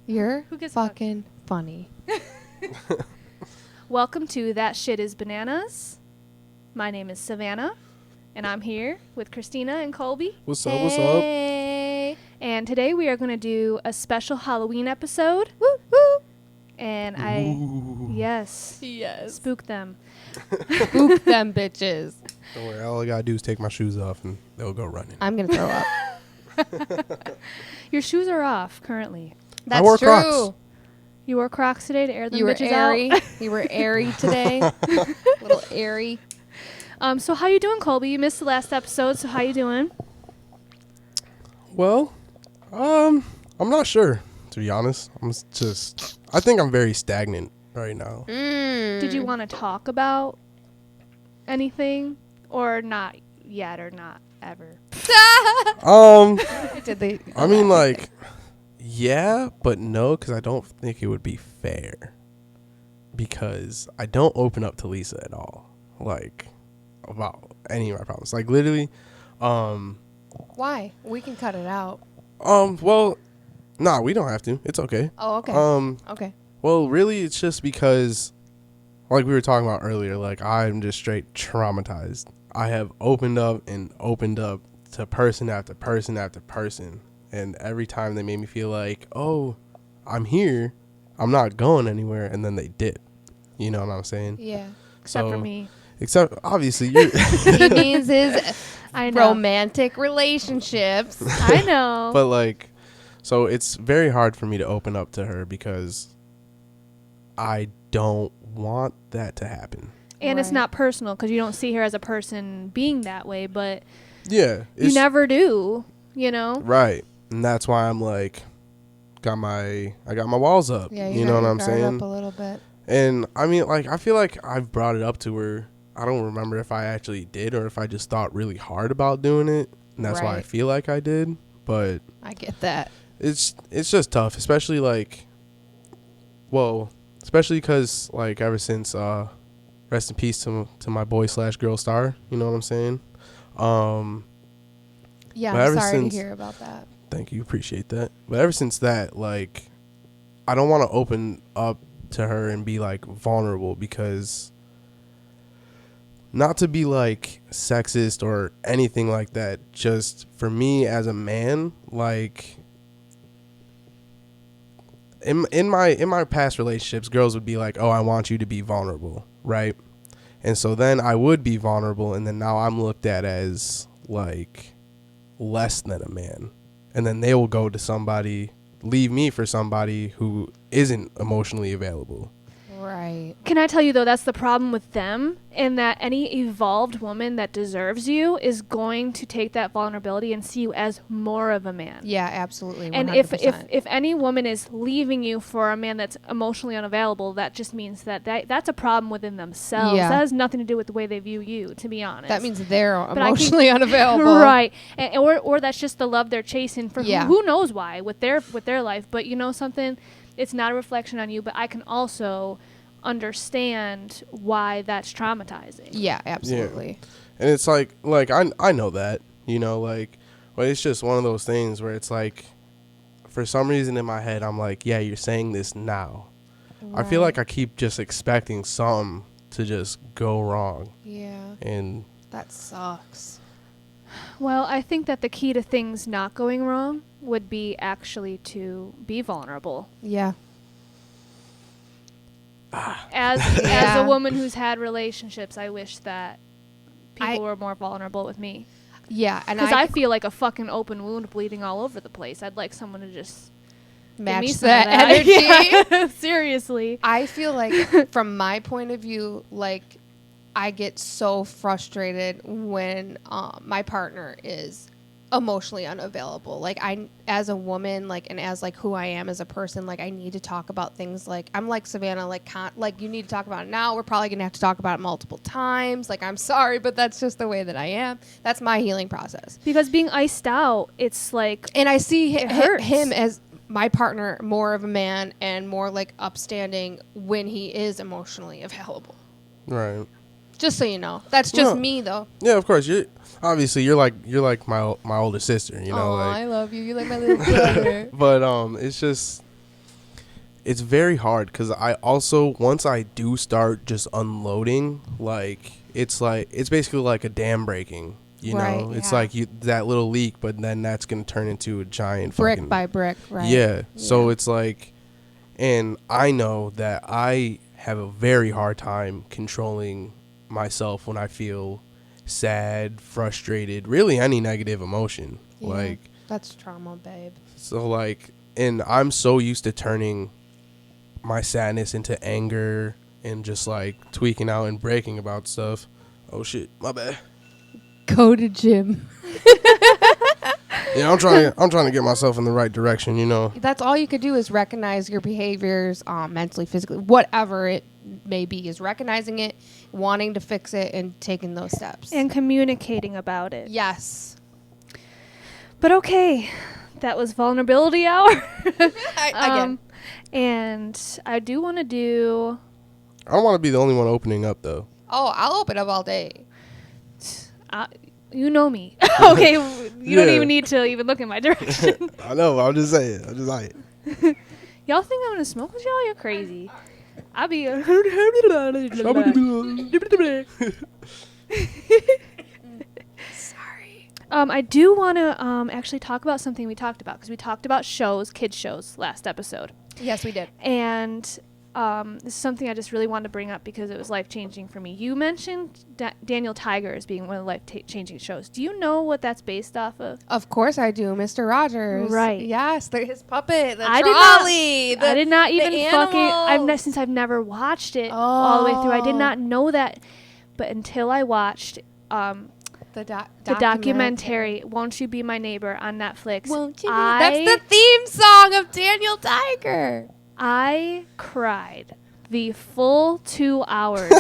You're Who gets fucking funny. Welcome to That Shit Is Bananas. My name is Savannah, and I'm here with Christina and Colby. What's up? What's up? Hey. And today we are going to do a special Halloween episode. Woo woo. And yes, Yes. spook them. Spook them bitches. Don't worry. All I gotta do is take my shoes off, and they'll go running. I'm gonna throw up. Your shoes are off currently. That's wore true. Crocs. You wore Crocs today to air them You were bitches airy. out. You were airy today. Little airy. So how you doing, Colby? You missed the last episode, so how you doing? Well, I'm not sure, to be honest. I think I'm very stagnant right now. Did you want to talk about anything, or not yet, or not ever? Did they? I mean, like, yeah, but no, because I don't think it would be fair. Because I don't open up to Lisa at all, like, about any of my problems. Like, literally, Why? We can cut it out. well, nah, we don't have to. It's okay. Oh, okay. Okay. Well, really, it's just because, like we were talking about earlier, like, I'm just straight traumatized. I have opened up to person after person after person. And every time they made me feel like, oh, I'm here, I'm not going anywhere, and then they dip. You know what I'm saying? Yeah. Except for me. Except, obviously, you're... He means his I know. romantic relationships. I know. But, like, so it's very hard for me to open up to her because I don't want that to happen. And it's Right. not personal because you don't see her as a person being that way, but Yeah. you never do, you know? Right. And that's why I'm like, I got my walls up. Yeah, you know what I'm up saying? a little bit. And I mean, like, I feel like I've brought it up to her. I don't remember if I actually did or if I just thought really hard about doing it. And that's why I Right. feel like I did. But I get that. it's just tough, especially like, well, especially because like ever since, rest in peace to my boy / girl star. You know what I'm saying? Yeah, But I'm ever sorry since- to hear about that. Thank you. Appreciate that. But ever since that, like, I don't want to open up to her and be, like, vulnerable because not to be, like, sexist or anything like that. Just for me as a man, like, in my past relationships, girls would be like, oh, I want you to be vulnerable, right? And so then I would be vulnerable, and then now I'm looked at as, like, less than a man. And then they will go to somebody, leave me for somebody who isn't emotionally available. Right. Can I tell you, though, that's the problem with them, in that any evolved woman that deserves you is going to take that vulnerability and see you as more of a man. Yeah, absolutely. 100%. And if any woman is leaving you for a man that's emotionally unavailable, that just means that's a problem within themselves. Yeah. That has nothing to do with the way they view you, to be honest. that means they're I think- emotionally unavailable. Right. Or that's just the love they're chasing for Yeah. who knows why with their life. But you know something? It's not a reflection on you, but I can also understand why that's traumatizing. Yeah, absolutely. And it's like I know that, you know, like, but it's just one of those things where it's like, for some reason in my head, I'm like, yeah, you're saying this now. I feel like I keep just expecting something to just go wrong. Yeah, And that sucks. Well, I think that the key to things not going wrong would be actually to be vulnerable. Yeah. As Yeah. a woman who's had relationships, I wish that people I- were more vulnerable with me. Yeah, and Because I feel like a fucking open wound bleeding all over the place. I'd like someone to just give me match some that of that. energy. Yeah, seriously. I feel like, from my point of view, like, I get so frustrated when my partner is emotionally unavailable. Like, as a woman, like, and as like who I am as a person, like, I need to talk about things. Like, I'm like Savannah, like, you need to talk about it now. We're probably gonna have to talk about it multiple times. Like, I'm sorry, but that's just the way that I am. That's my healing process. Because being iced out, it's like, And I see It hurts. him as my partner, more of a man and more like upstanding when he is emotionally available. right. Just so you know, that's just No. me though. Yeah, of course. You're like my older sister, you know, Aw, like, I love you. You're like my little brother. but it's just it's very hard because I also, once I do start just unloading, like it's basically like a dam breaking. You Right, know, it's yeah. like that little leak, but then that's gonna turn into a giant Brick fucking by brick, right? Yeah. So Yeah. it's like, and I know that I have a very hard time controlling myself when I feel sad, frustrated, really any negative emotion. Yeah. Like, That's trauma, babe. so like, and I'm so used to turning my sadness into anger and just like tweaking out and breaking about stuff. Oh shit, my bad. Go to gym. Yeah, I'm trying to get myself in the right direction, you know. That's all you could do is recognize your behaviors, mentally, physically, whatever it may be, is recognizing it, wanting to fix it, and taking those steps. And communicating about it. yes. But okay, that was vulnerability hour. Again. And I do want to do. I don't want to be the only one opening up though. Oh, I'll open up all day. You know me. Okay, you don't Yeah. even need to even look in my direction. I know. I'm just saying. I'm just like. Y'all think I'm gonna smoke with y'all? You're crazy. I'll be. Sorry. I do want to actually talk about something we talked about because we talked about shows, kids shows, last episode, Yes, we did. and this is something I just really wanted to bring up because it was life changing for me. You mentioned Daniel Tiger as being one of the life changing shows. Do you know what that's based off of? Of course I do, Mr. Rogers. Right. Yes, his puppet, the I trolley. I did not the even fucking. animals. Since I've never watched it all the way through. I did not know that, but until I watched the the documentary "Won't You Be My Neighbor" on Netflix. Won't you? That's the theme song of Daniel Tiger. I cried the full 2 hours.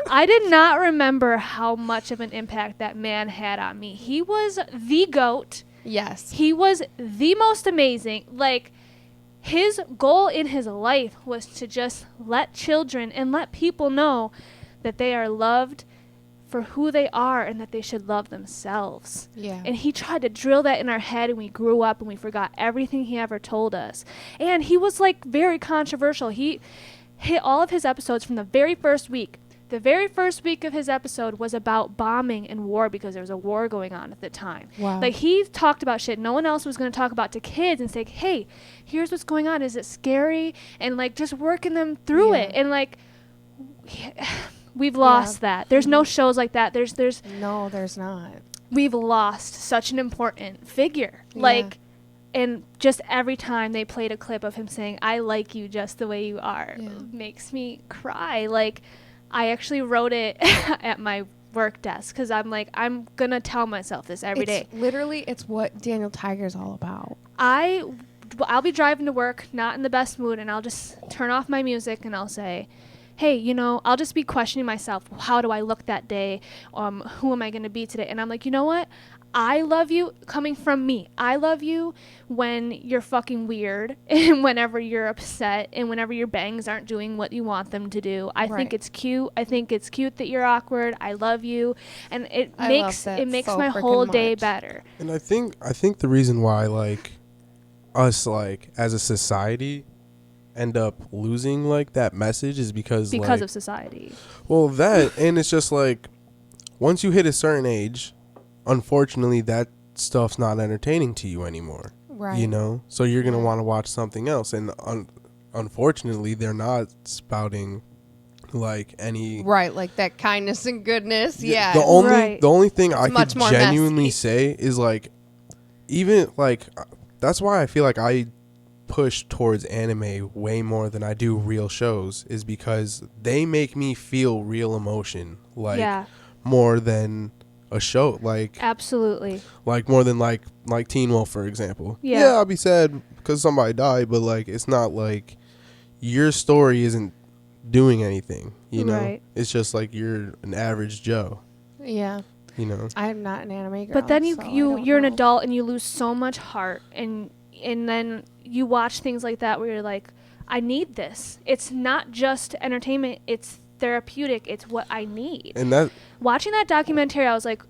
I did not remember how much of an impact that man had on me. He was the GOAT. Yes. He was the most amazing. Like, his goal in his life was to just let children and let people know that they are loved for who they are and that they should love themselves. Yeah. And he tried to drill that in our head, and we grew up and we forgot everything he ever told us. And he was like very controversial. He hit all of his episodes from the very first week. The very first week of his episode was about bombing and war because there was a war going on at the time. Wow. Like, he talked about shit no one else was going to talk about to kids and say, hey, here's what's going on. Is it scary? And like just working them through Yeah. it. And like, we've lost that. There's no shows like that. There's No, there's not. we've lost such an important figure. Yeah. Like, and just every time they played a clip of him saying, I like you just the way you are, Yeah. makes me cry. Like, I actually wrote it at my work desk because I'm like, I'm going to tell myself this every day. Literally, it's what Daniel Tiger's all about. I'll be driving to work, not in the best mood, and I'll just turn off my music and I'll say, hey, you know, I'll just be questioning myself. How do I look that day? Who am I going to be today? And I'm like, you know what? I love you coming from me. I love you when you're fucking weird and whenever you're upset and whenever your bangs aren't doing what you want them to do. I think Right. it's cute. I think it's cute that you're awkward. I love you. And it I makes love that so my freaking whole day much. better. And I think the reason why like us like as a society end up losing like that message is because like, of society. well that and it's just like once you hit a certain age, unfortunately that stuff's not entertaining to you anymore. Right. You know, so you're gonna Right. want to watch something else, and unfortunately they're not spouting like any Right, like that kindness and goodness. Yeah. Right. The only thing I much could more genuinely messy. say is like, even like, that's why I feel like I push towards anime way more than I do real shows, is because they make me feel real emotion, like Yeah, more than a show, like absolutely. more than like Teen Wolf, for example. Yeah. I'll be sad because somebody died, but like it's not like your story isn't doing anything, you know. Right. It's just like you're an average Joe, Yeah. you know. I'm not an anime girl. But then so I you're don't an know. adult and you lose so much heart, and then you watch things like that where you're like, I need this. It's not just entertainment, it's therapeutic, it's what I need. And that Watching that documentary, I was like,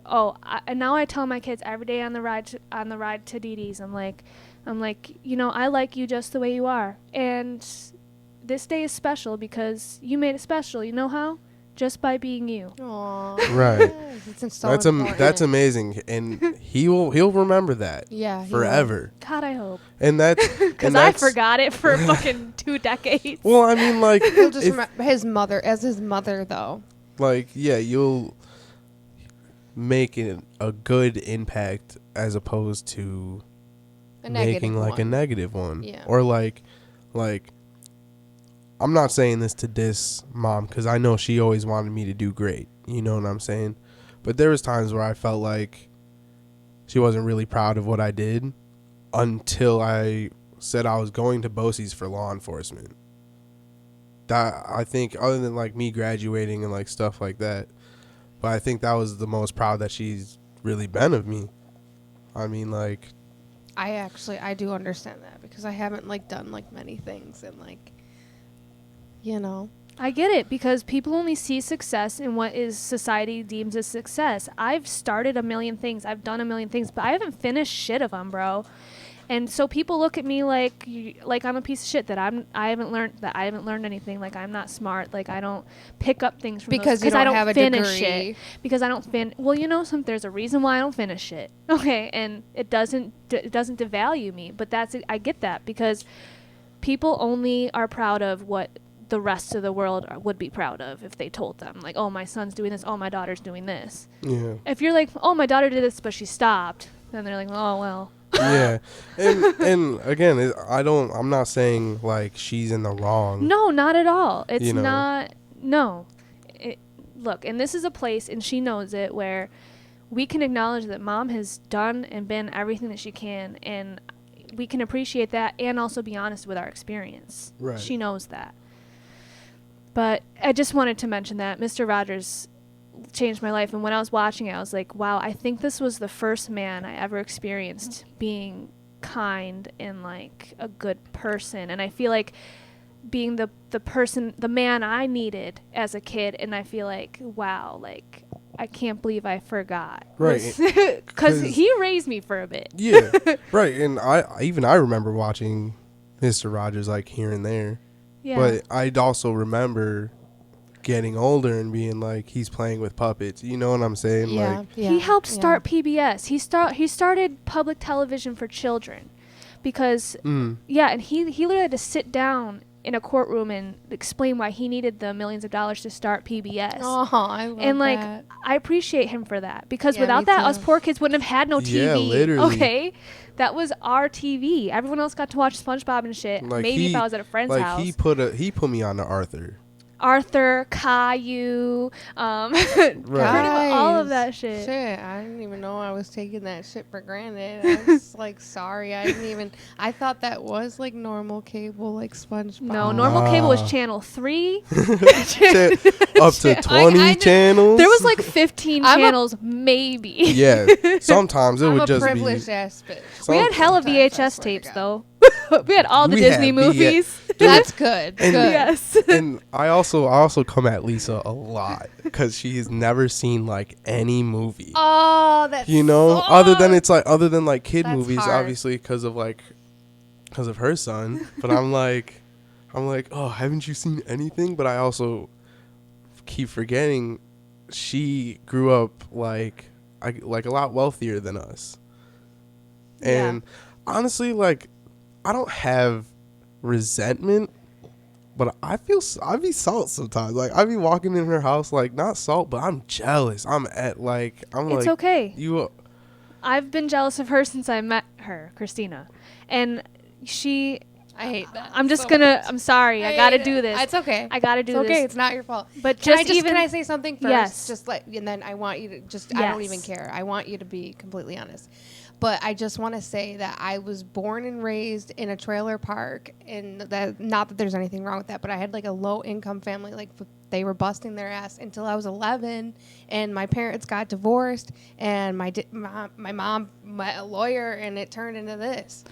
oh, and now I tell my kids every day on the ride to Dee Dee's, I'm like, I'm like, you know, I like you just the way you are. And this day is special because you made it special. You know how? Just by being you. Aww. Right. It's so That's important. that's amazing, and he'll remember that Yeah. he will. forever. God, I hope. And that's Because I forgot it for fucking 2 decades. Well, I mean, like, He'll just if- remember his mother though. like, yeah, you'll make it a good impact as opposed to A negative making like one. a negative one. Yeah. Or like I'm not saying this to diss mom because I know she always wanted me to do great. You know what I'm saying? But there was times where I felt like she wasn't really proud of what I did until I said I was going to BOCES for law enforcement. That I think, other than like me graduating and like stuff like that, but I think that was the most proud that she's really been of me. I mean, like, I do understand that because I haven't like done like many things and like, you know. I get it because people only see success in what is society deems as success. I've started a million things. I've done a million things, but I haven't finished shit of them, bro. And so people look at me like I'm a piece of shit, that I haven't learned anything, like I'm not smart, like I don't pick up things from Because you I don't don't have a finish degree. it. Because I don't well, you know, there's a reason why I don't finish it. Okay, and it doesn't devalue me, but I get that because people only are proud of what the rest of the world would be proud of if they told them, like, oh, my son's doing this, oh, my daughter's doing this. yeah. If you're like, oh, my daughter did this but she stopped, then they're like, oh, well. Yeah, and again, I'm not saying like she's in the wrong. No, not at all. It's You know. not. No. Look, and this is a place, and she knows it, where we can acknowledge that mom has done and been everything that she can, and we can appreciate that and also be honest with our experience. Right. She knows that. But I just wanted to mention that Mr. Rogers changed my life, and when I was watching it, I was like, wow, I think this was the first man I ever experienced being kind and like a good person. And I feel like being the man I needed as a kid, and I feel like, wow, like I can't believe I forgot. Right. Because he raised me for a bit. Yeah, right. And I remember watching Mr. Rogers like here and there. Yeah. But I'd also remember getting older and being like, he's playing with puppets. You know what I'm saying? Yeah, Like, He helped start PBS. He started public television for children because yeah, and he literally had to sit down in a courtroom and explain why he needed the millions of dollars to start PBS. Oh, I love And like that. I appreciate him for that because Yeah, without me that too. us poor kids wouldn't have had no TV. Yeah, literally. Okay? That was our TV. Everyone else got to watch SpongeBob and shit. like Maybe if I was at a friend's like house. he put me on to Arthur. Arthur, Caillou, pretty much all of that shit. Shit, I didn't even know I was taking that shit for granted. I was like, sorry, I thought that was like normal cable, like SpongeBob. No, normal cable was channel 3. Up to 20 I channels. There was like 15 I'm a- channels, maybe. Yeah, sometimes it I'm would a just be. privileged ass bitch. We had hella Sometimes, I VHS swear to tapes, God. though. We had all the We Disney had movies. That's good. And- Good. Yes. And I also come at Lisa a lot because she has never seen like any movie. Oh, that's You know, so- other than like kid That's movies, hard. obviously because of her son. But I'm like, oh, haven't you seen anything? But I also keep forgetting she grew up like a lot wealthier than us. Yeah. And honestly, like, I don't have resentment, but I be salt sometimes. Like, I be walking in her house, like, not salt, but I'm jealous. I'm It's like, okay. you. I've been jealous of her since I met her, Christina. And I hate that. I'm just so gonna, much. I'm sorry. I hate gotta it. do this. It's okay. I gotta It's do okay. this. It's not your fault. But Can just I say something first? Yes. Just like, and then I want you to just. I don't even Yes. care. I want you to be completely honest. But I just want to say that I was born and raised in a trailer park, and that not that there's anything wrong with that, but I had like a low income family. Like they were busting their ass until I was 11, and my parents got divorced, and my mom met a lawyer, and it turned into this,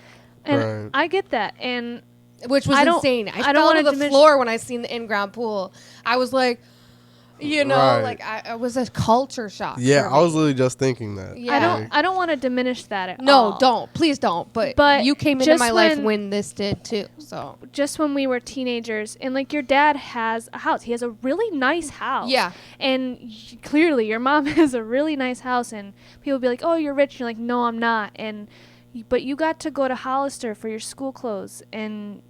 And Right. I get that. And which was I don't- insane. I I don't fell wanna to the diminish- floor when I seen the in-ground pool. I was like, You know, Right. like I was a culture shock. Yeah, for I was me. literally just thinking that. Yeah. I don't want to diminish that at No, all. don't. Please don't. But you came into just my life when- when this did too. So Just when we were teenagers, and like your dad has a house. He has a really nice house. Yeah. And clearly your mom has a really nice house, and people be like, "Oh, you're rich." You're like, "No, I'm not." But you got to go to Hollister for your school clothes, and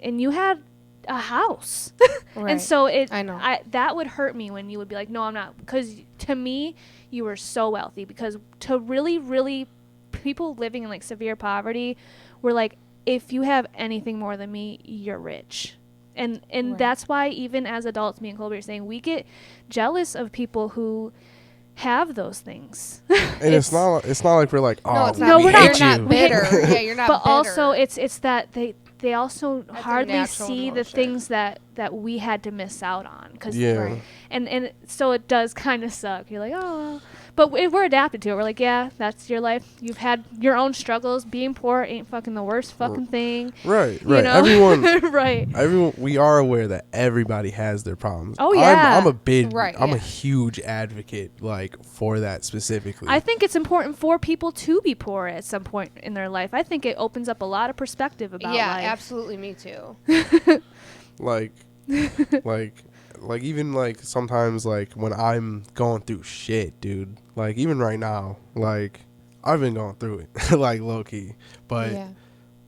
you had a house. Right. And so I know. that would hurt me when you would be like, "No, I'm not," because to me you were so wealthy. Because to really people living in like severe poverty were like, if you have anything more than me, you're rich. And Right. that's why even as adults, me and Colby are saying, we get jealous of people who have those things. And it's not like we're like, oh, no, it's we not. we're hate not. You're you. not bitter. Yeah, you're not. But bitter. also it's that they also That's a hardly natural see the emotion. things that we had to miss out on. Yeah. Right. And so it does kind of suck. You're like, oh, well. But we're adapted to it. We're like, yeah, that's your life. You've had your own struggles. Being poor ain't fucking the worst fucking thing. Right. You know? Everyone, right. we are aware that everybody has their problems. Oh, yeah. I'm a big, Right, I'm a yeah. huge advocate like for that specifically. I think it's important for people to be poor at some point in their life. I think it opens up a lot of perspective about Yeah, life. absolutely. Me too. like, like even like sometimes like when I'm going through shit, dude. Like even right now, like I've been going through it, like low key, but. Yeah.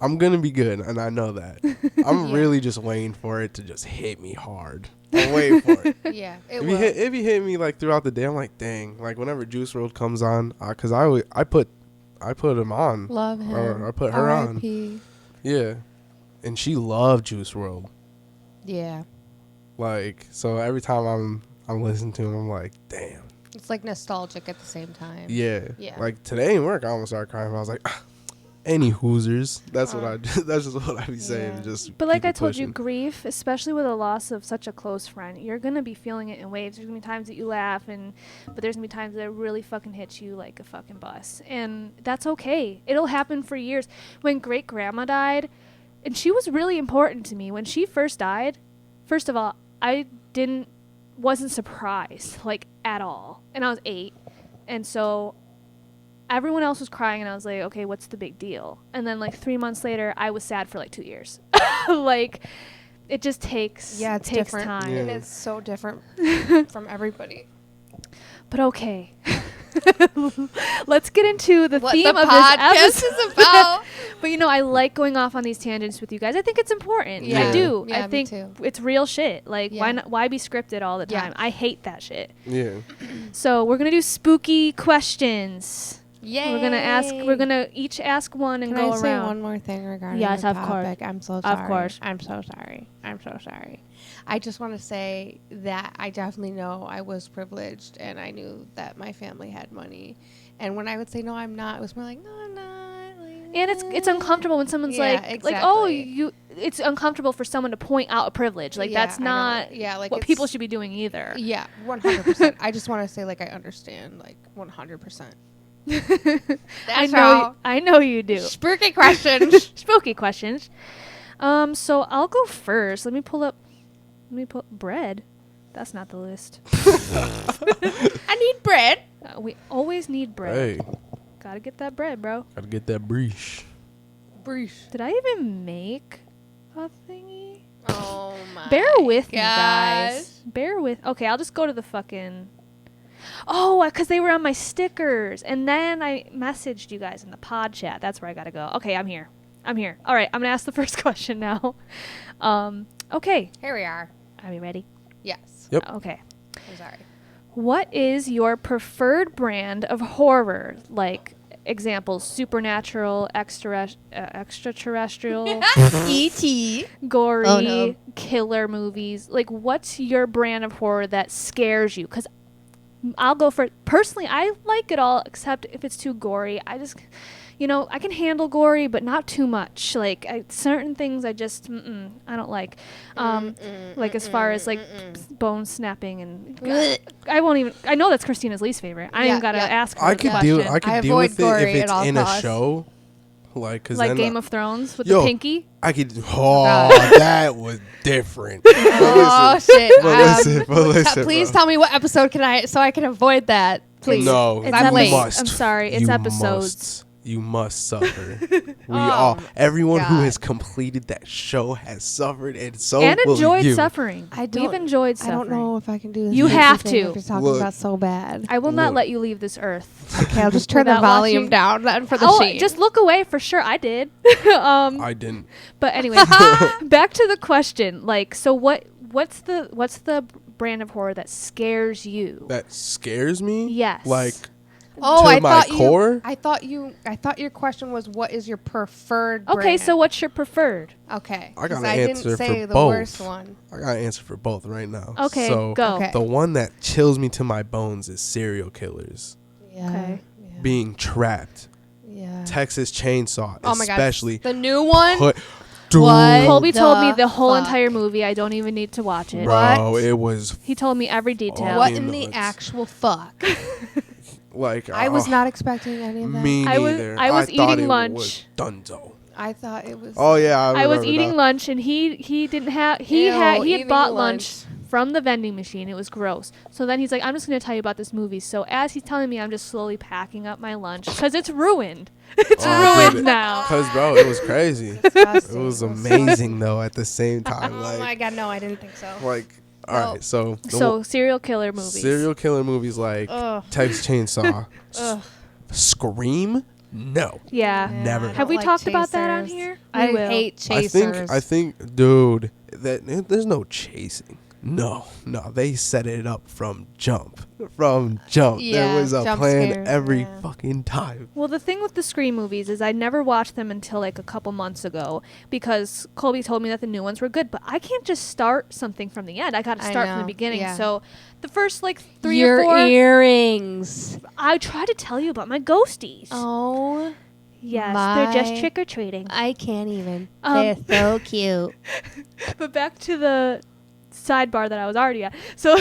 I'm gonna be good, and I know that. I'm Yeah. really just waiting for it to just hit me hard. I'm waiting for it. Yeah. It If will. you hit me like throughout the day, I'm like, dang. Like whenever Juice WRLD comes on, cause I put him on. Love him. Or I put her on. R.I.P. Yeah, and she loved Juice WRLD. Yeah. Like so, every time I'm listening to him, I'm like, damn. It's like nostalgic at the same time. Yeah. Yeah. Like today in work, I almost started crying. I was like, any Hoosers. That's what I. That's just what I be saying. Yeah. Just. But like keep it I told you, pushing. grief, especially with a loss of such a close friend, you're gonna be feeling it in waves. There's gonna be times that you laugh, but there's gonna be times that it really fucking hits you like a fucking bus, and that's okay. It'll happen for years. When great grandma died, and she was really important to me when she first died. First of all, I wasn't surprised like at all, and I was 8, and so. Everyone else was crying, and I was like, okay, what's the big deal? And then, like, 3 months later, I was sad for, like, 2 years. Like, it just takes, Yeah, it's takes different. time. Yeah. And it's so different from everybody. But okay. Let's get into the What theme the of podcast this is episode. about. But, I like going off on these tangents with you guys. I think it's important. Yeah. I do. Yeah, I me think too. it's real shit. Like, Yeah. why be scripted all the Yeah. time? I hate that shit. Yeah. So, we're going to do spooky questions. Yay. We're gonna each ask one and Can go I say around. one more thing regarding Yes, the of course. topic? I'm so sorry. Of course. I'm so sorry. I'm so sorry. I just want to say that I definitely know I was privileged and I knew that my family had money. And when I would say no, I'm not, it was more like no, I'm not. Like, And it's uncomfortable when someone's Yeah, like oh exactly. it's uncomfortable for someone to point out a privilege. Like Yeah, that's I know. not Yeah, like what it's- people should be doing either. Yeah, 100%. I just want to say like I understand like 100%. I know you do. Spooky questions. Spooky questions. So I'll go first. Let me pull bread. That's not the list. I need bread. We always need bread. Hey, Gotta get that bread, bro. gotta get that breach. Breeze. Did I even make a thingy? Oh my. Bear with me, guys. gosh. Bear with. Okay, I'll just go to the fucking. Oh, because they were on my stickers, and then I messaged you guys in the pod chat. That's where I gotta go. Okay, I'm here. All right, I'm gonna ask the first question now. Okay, Here we are. are you ready? Yes. Yep. Okay. I'm sorry. What is your preferred brand of horror? Like examples: supernatural, extraterrestrial, E.T. gory, Oh, no. killer movies. Like, what's your brand of horror that scares you? Because I'll go for personally, I like it all except if it's too gory. I just, I can handle gory, but not too much. Like certain things, I just I don't like. Like as far as like bone snapping and I won't even. I know that's Christina's least favorite. I Yeah, ain't gotta yeah. ask her I the could question. deal. I could I deal with avoid it gory if at it's all in a costs. show. Like, cause Like then Game of Thrones with Yo. the pinky. I could. God. Oh, that was different. Oh shit! But listen, please bro. tell me what episode so I can avoid that. Please. No, It's I'm you late. must. I'm sorry, it's You episodes. must. You must suffer. Oh, Everyone who God. has completed that show has suffered, and so And will enjoyed you. suffering. We've enjoyed I suffering. don't know if I can do this. You fancy have thing to. if You're talking Look. about so bad. I will not Look. let you leave this earth. Okay, I'll just turn the Without volume watching- down then for the Oh, shame. just look away for sure. I did. I didn't. But anyway, back to the question. Like, so what's the brand of horror that scares you? That scares me. Yes. Like, Oh, to I my thought core? I thought your question was what is your preferred Okay, brand? so what's your preferred? Okay. I got 'cause an I answer didn't say for the both. worst one. I got an answer for both right now. Okay, So go. Okay. the one that chills me to my bones is serial killers Yeah. Okay. Yeah. being trapped. yeah. Texas Chainsaw, Oh my god. especially. The new one? Put, dude, What? Colby told me the the whole fuck? entire movie. I don't even need to watch it. bro, What? it was He told me every detail. What fucking in the nuts. actual fuck? like I was not expecting any of that. me I was- neither. I was thought eating it lunch. Was Dunzo. I thought it was Oh yeah, I was remember eating now. lunch and he didn't have he Ew, had eating bought lunch. lunch from the vending machine. It was gross. So then he's like, I'm just gonna tell you about this movie. So as he's telling me, I'm just slowly packing up my lunch because it's ruined. It's Oh, ruined now. Cause bro, it was crazy. It disgusting. was disgusting. amazing though. At the same time, Oh my god, no, I didn't think so. like all No. right. So the So serial killer movies. serial killer movies like Ugh. Texas Chainsaw, Ugh. Scream. No, Yeah. Never. I Have don't we like talked about that on chasers. here? I We will. hate chasers. I think, dude, that there's no chasing. No, they set it up from jump. Yeah, There was a jump plan scares, every yeah. fucking time. Well, the thing with the Scream movies is I never watched them until like a couple months ago because Colby told me that the new ones were good, but I can't just start something from the end. I got to I start from know, the beginning. yeah. So the first like 3 Your or 4 earrings. I tried to tell you about my ghosties. Oh, yes, they're just my- trick or treating. I can't even. They're so cute. But back to the sidebar that I was already at. So,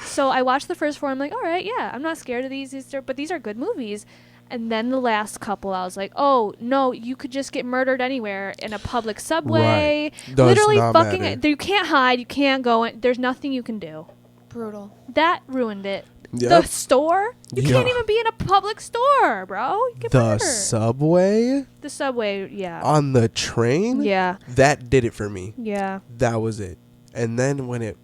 so I watched the first 4. I'm like, all right, yeah, I'm not scared of these. But these are good movies. And then the last couple, I was like, oh no, you could just get murdered anywhere in a public subway. Right. Does Literally, not fucking. matter. You can't hide. You can't go in. There's nothing you can do. Brutal. That ruined it. Yep. The store. You can't Yeah. even be in a public store, bro. You get The murdered. subway The subway. Yeah. on the train. Yeah. That did it for me. Yeah. That was it. And then when it,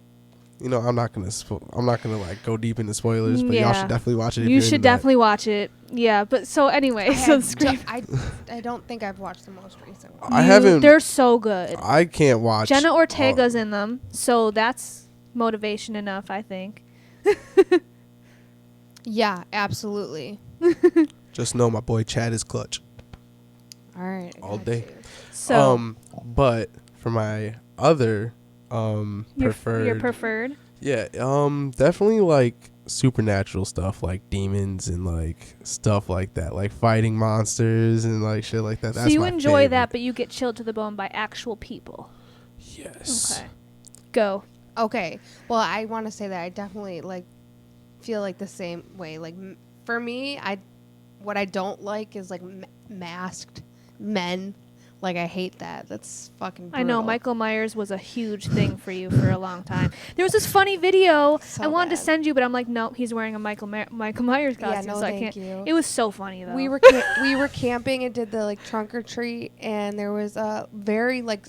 I'm not gonna like go deep into spoilers, but y'all Yeah. should definitely watch it. If You you're should into that. definitely watch it. Yeah, but so anyway, so Scream. I don't think I've watched the most recent one. I haven't. They're so good. I can't watch. Jenna all- Ortega's in them, so that's motivation enough, I think. Yeah, absolutely. Just know my boy Chad is clutch. All right. I All got day. you. So But for my other preferred, your preferred. yeah, definitely like supernatural stuff, like demons and like stuff like that, like fighting monsters and like shit like that. So That's you my enjoy favorite. that, but you get chilled to the bone by actual people. Yes. Okay. Go. Okay. Well, I want to say that I definitely feel like the same way. Like for me, what I don't like is like masked men. Like I hate that. That's fucking brutal. I know Michael Myers was a huge thing for you for a long time. There was this funny video So I wanted to bad. send you, but I'm like, nope, he's wearing a Michael Myers Yeah, costume, no, so I thank can't. you. It was so funny though. We were camping and did the like trunk or treat, and there was a very like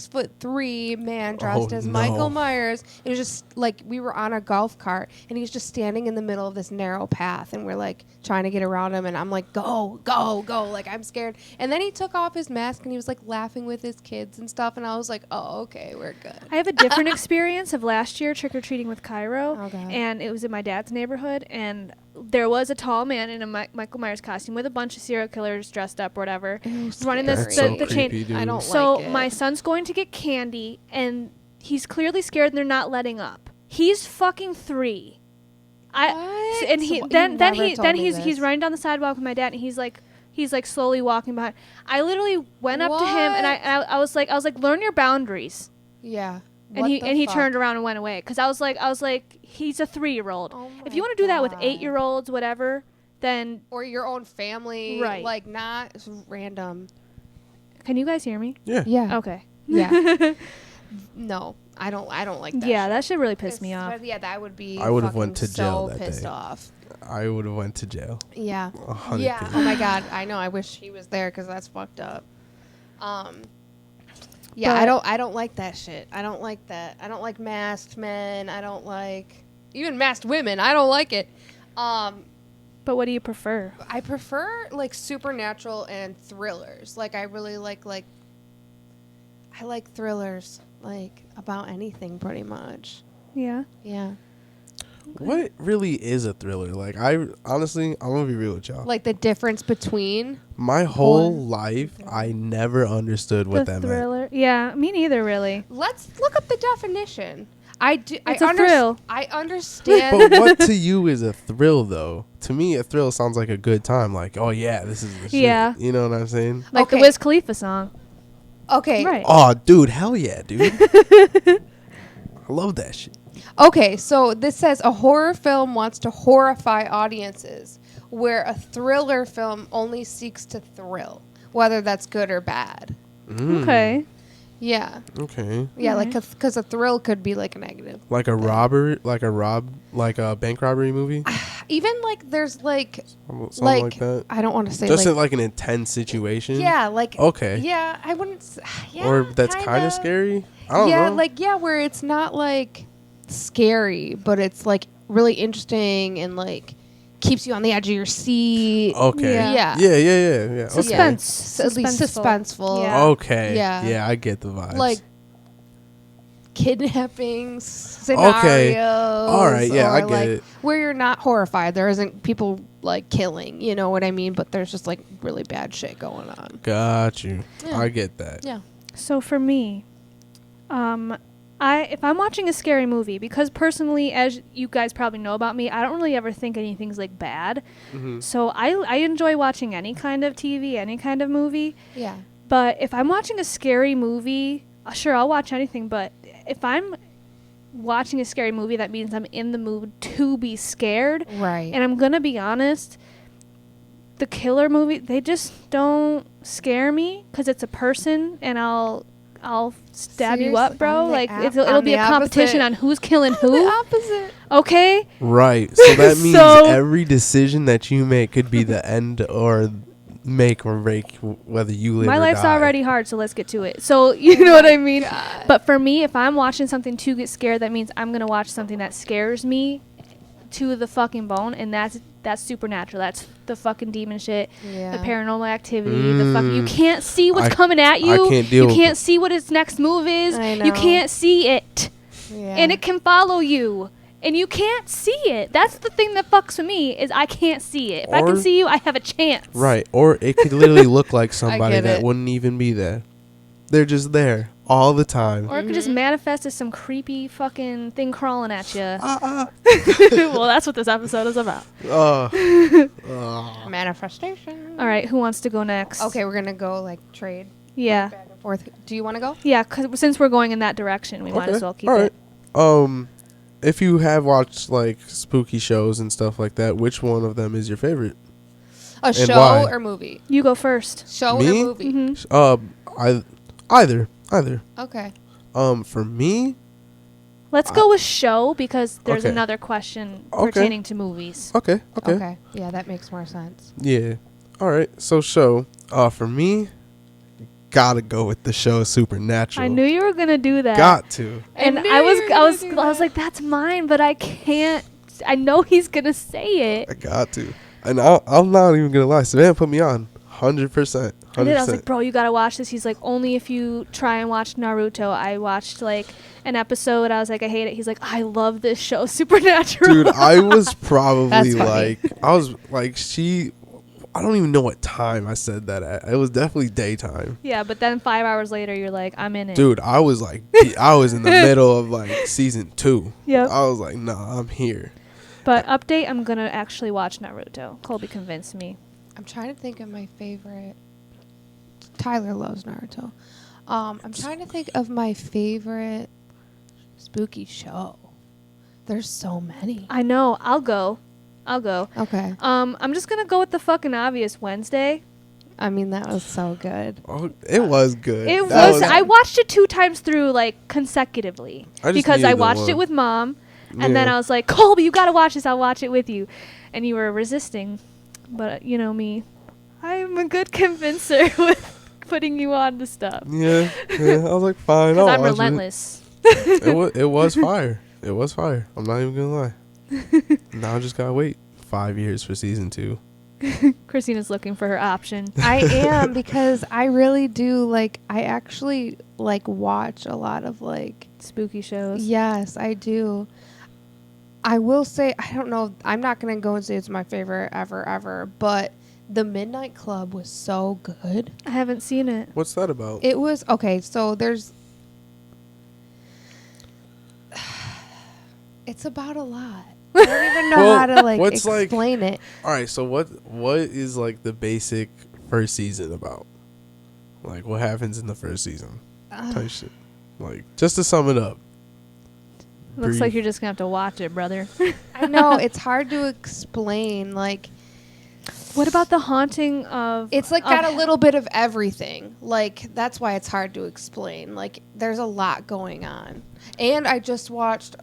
6'3" man dressed Oh, as no. Michael Myers. It was just like we were on a golf cart, and he was just standing in the middle of this narrow path, and we're like trying to get around him, and I'm like, go, go, go, like I'm scared. And then he took off his mask, and he was like laughing with his kids and stuff, and I was like, oh, okay, we're good. I have a different experience of last year trick-or-treating with Cairo, Oh, God. and it was in my dad's neighborhood, and there was a tall man in a Michael Myers costume with a bunch of serial killers dressed up, whatever, running That's the so chain. creepy, dude. I don't So like it. my son's going to get candy, and he's clearly scared, and they're not letting up. He's fucking 3. What? And he So then you then never he told then me he's this. running down the sidewalk with my dad, and he's like slowly walking behind. I literally went up to him, and I was like learn your boundaries. Yeah. And he turned around and went away because I was like he's a 3-year-old. Oh If you my want to do that with God. 8-year-olds, whatever, then Or your own family. Right. Like, not random. can you guys hear me? Yeah. Yeah. Okay. Yeah. No, I don't like that. Yeah, shit. that should really piss me off. Yeah, that would be. I would've fucking went to jail so that pissed day. off. I would have went to jail. Yeah. 100%. Yeah. Oh my god. I know. I wish he was there because that's fucked up. Yeah. But- I don't like that shit. I don't like that. I don't like masked men. I don't like even masked women. I don't like it. But what do you prefer? I prefer like supernatural and thrillers. Like I really like I like thrillers like about anything pretty much. Yeah. Yeah. What really is a thriller? Like, I honestly, I'm gonna be real with y'all. Like the difference between My whole Horror. life, I never understood what the that meant. thriller. Yeah, me neither, really. let's look up the definition. I do It's a thrill. I understand. But what to you is a thrill, though? To me, a thrill sounds like a good time. Like, oh yeah, this is the shit. Yeah. You know what I'm saying? Like Okay. the Wiz Khalifa song. Okay. Right. Oh, dude, hell yeah, dude. I love that shit. Okay, so this says a horror film wants to horrify audiences, where a thriller film only seeks to thrill, whether that's good or bad. Mm, Okay. Yeah. Okay. Yeah, like Alright. because a thrill could be like a negative. Like a robbery, like a bank robbery movie, Even like there's like something like that. I don't want to say Just in like like an intense situation. yeah, like Okay. yeah, I wouldn't yeah, Or that's kind kinda. of scary. I don't Yeah, know. like yeah, where it's not like scary, but it's like really interesting and like keeps you on the edge of your seat. Okay. Yeah. Yeah. Okay. Suspense. So at least Suspenseful. suspenseful. Yeah. Okay. Yeah. Yeah, I get the vibes. Like kidnapping scenarios. All right, yeah, or I get like it. where you're not horrified. There isn't people like killing, you know what I mean? But there's just like really bad shit going on. Got you. Yeah. I get that. Yeah. So for me, if I'm watching a scary movie, because personally, as you guys probably know about me, I don't really ever think anything's like bad. Mm-hmm. So I enjoy watching any kind of TV, any kind of movie. Yeah. But if I'm watching a scary movie, sure, I'll watch anything. But if I'm watching a scary movie, that means I'm in the mood to be scared. Right. And I'm going to be honest, the killer movie, they just don't scare me because it's a person and I'll stab you up, Seriously, bro. I'm the Like op- it'll I'm be the a competition opposite. on who's killing The who. opposite. Okay? Right. So that means So- every decision that you make could be the end or make or break whether you live My or life's die. already hard, so let's get to it. So, you know what I mean? God. But for me, if I'm watching something to get scared, that means I'm going to watch something that scares me to the fucking bone, and that's supernatural. That's the fucking demon shit, Yeah. the paranormal activity, the fucking you Mm. can't see what's I- coming at you. I can't deal You with can't it. see what its next move is. I You know. can't see it. Yeah. And it can follow you. And you can't see it. That's the thing that fucks with me is I can't see it. If I can Or- see you, I have a chance. Right. Or it could literally look like somebody get that it. wouldn't even be there. They're just there all the time. Or it could just manifest as some creepy fucking thing crawling at you. Uh, Well, that's what this episode is about. Manifestation. All right, who wants to go next? Okay, we're gonna go like trade Yeah. back and forth. Do you want to go? Yeah, 'cause since we're going in that direction, we might as well keep all it. right. If you have watched like spooky shows and stuff like that, which one of them is your favorite? A show why? or movie? You go first. Show Me? or movie? Mhm. Either. Okay. For me, Let's go with show because there's Okay. another question Okay. pertaining to movies. okay. Okay. Yeah, that makes more sense. Yeah. All right. So show. For me, gotta go with the show Supernatural. I knew you were gonna do that. Got to. and I knew I you was were I gonna was do I was that. like, that's mine, but I can't. I know he's gonna say I it. got to. And I'm not even gonna lie. Savannah put me on 100%. I did. I was 100%. like, bro, you gotta watch this. He's like, only if you try and watch Naruto. I watched like an episode. I was like, I hate it. He's like, I love this show, Supernatural. Dude, I was probably That's funny. I don't even know what time I said that at. It was definitely daytime. Yeah, but then 5 hours later, you're like, I'm in it. Dude, I was like, I was in the middle of like season 2. Yep. I was like, nah, I'm here. But update, I'm gonna actually watch Naruto. Colby convinced me. I'm trying to think of my favorite. Tyler loves Naruto. I'm trying to think of my favorite spooky show. There's so many. I know. I'll go. I'll go. Okay. I'm just gonna go with the fucking obvious Wednesday. I mean, that was so good. Oh, it was good. It That was. I watched it 2 times through, like, consecutively, I just because I needed the watched one. it with Mom, and then Yeah. I was like, Colby, you gotta watch this. I'll watch it with you, and you were resisting. But you know me, I'm a good convincer with putting you on to stuff. Yeah, I was like, fine. Because I'll I'm watch relentless. It was fire. It was fire. I'm not even gonna lie. Now I just gotta wait 5 years for season 2. Christina's looking for her option. I am, because I really do, like, I actually, like, watch a lot of, like, Spooky shows. yes, I do. I will say, I don't know, I'm not going to go and say it's my favorite ever, but The Midnight Club was so good. I haven't seen it. What's that about? It was, okay, so there's, it's about a lot. I don't even know Well, how to, like, what's, like- explain it. All right, so what is like the basic first season about? Like what happens in the first season? Type shit. Like just to sum it up. Looks Brief. like you're just gonna have to watch it, brother. I know, it's hard to explain, like, What about the haunting of? it's like got a little bit of everything. Like, that's why it's hard to explain. Like, there's a lot going on. And I just watched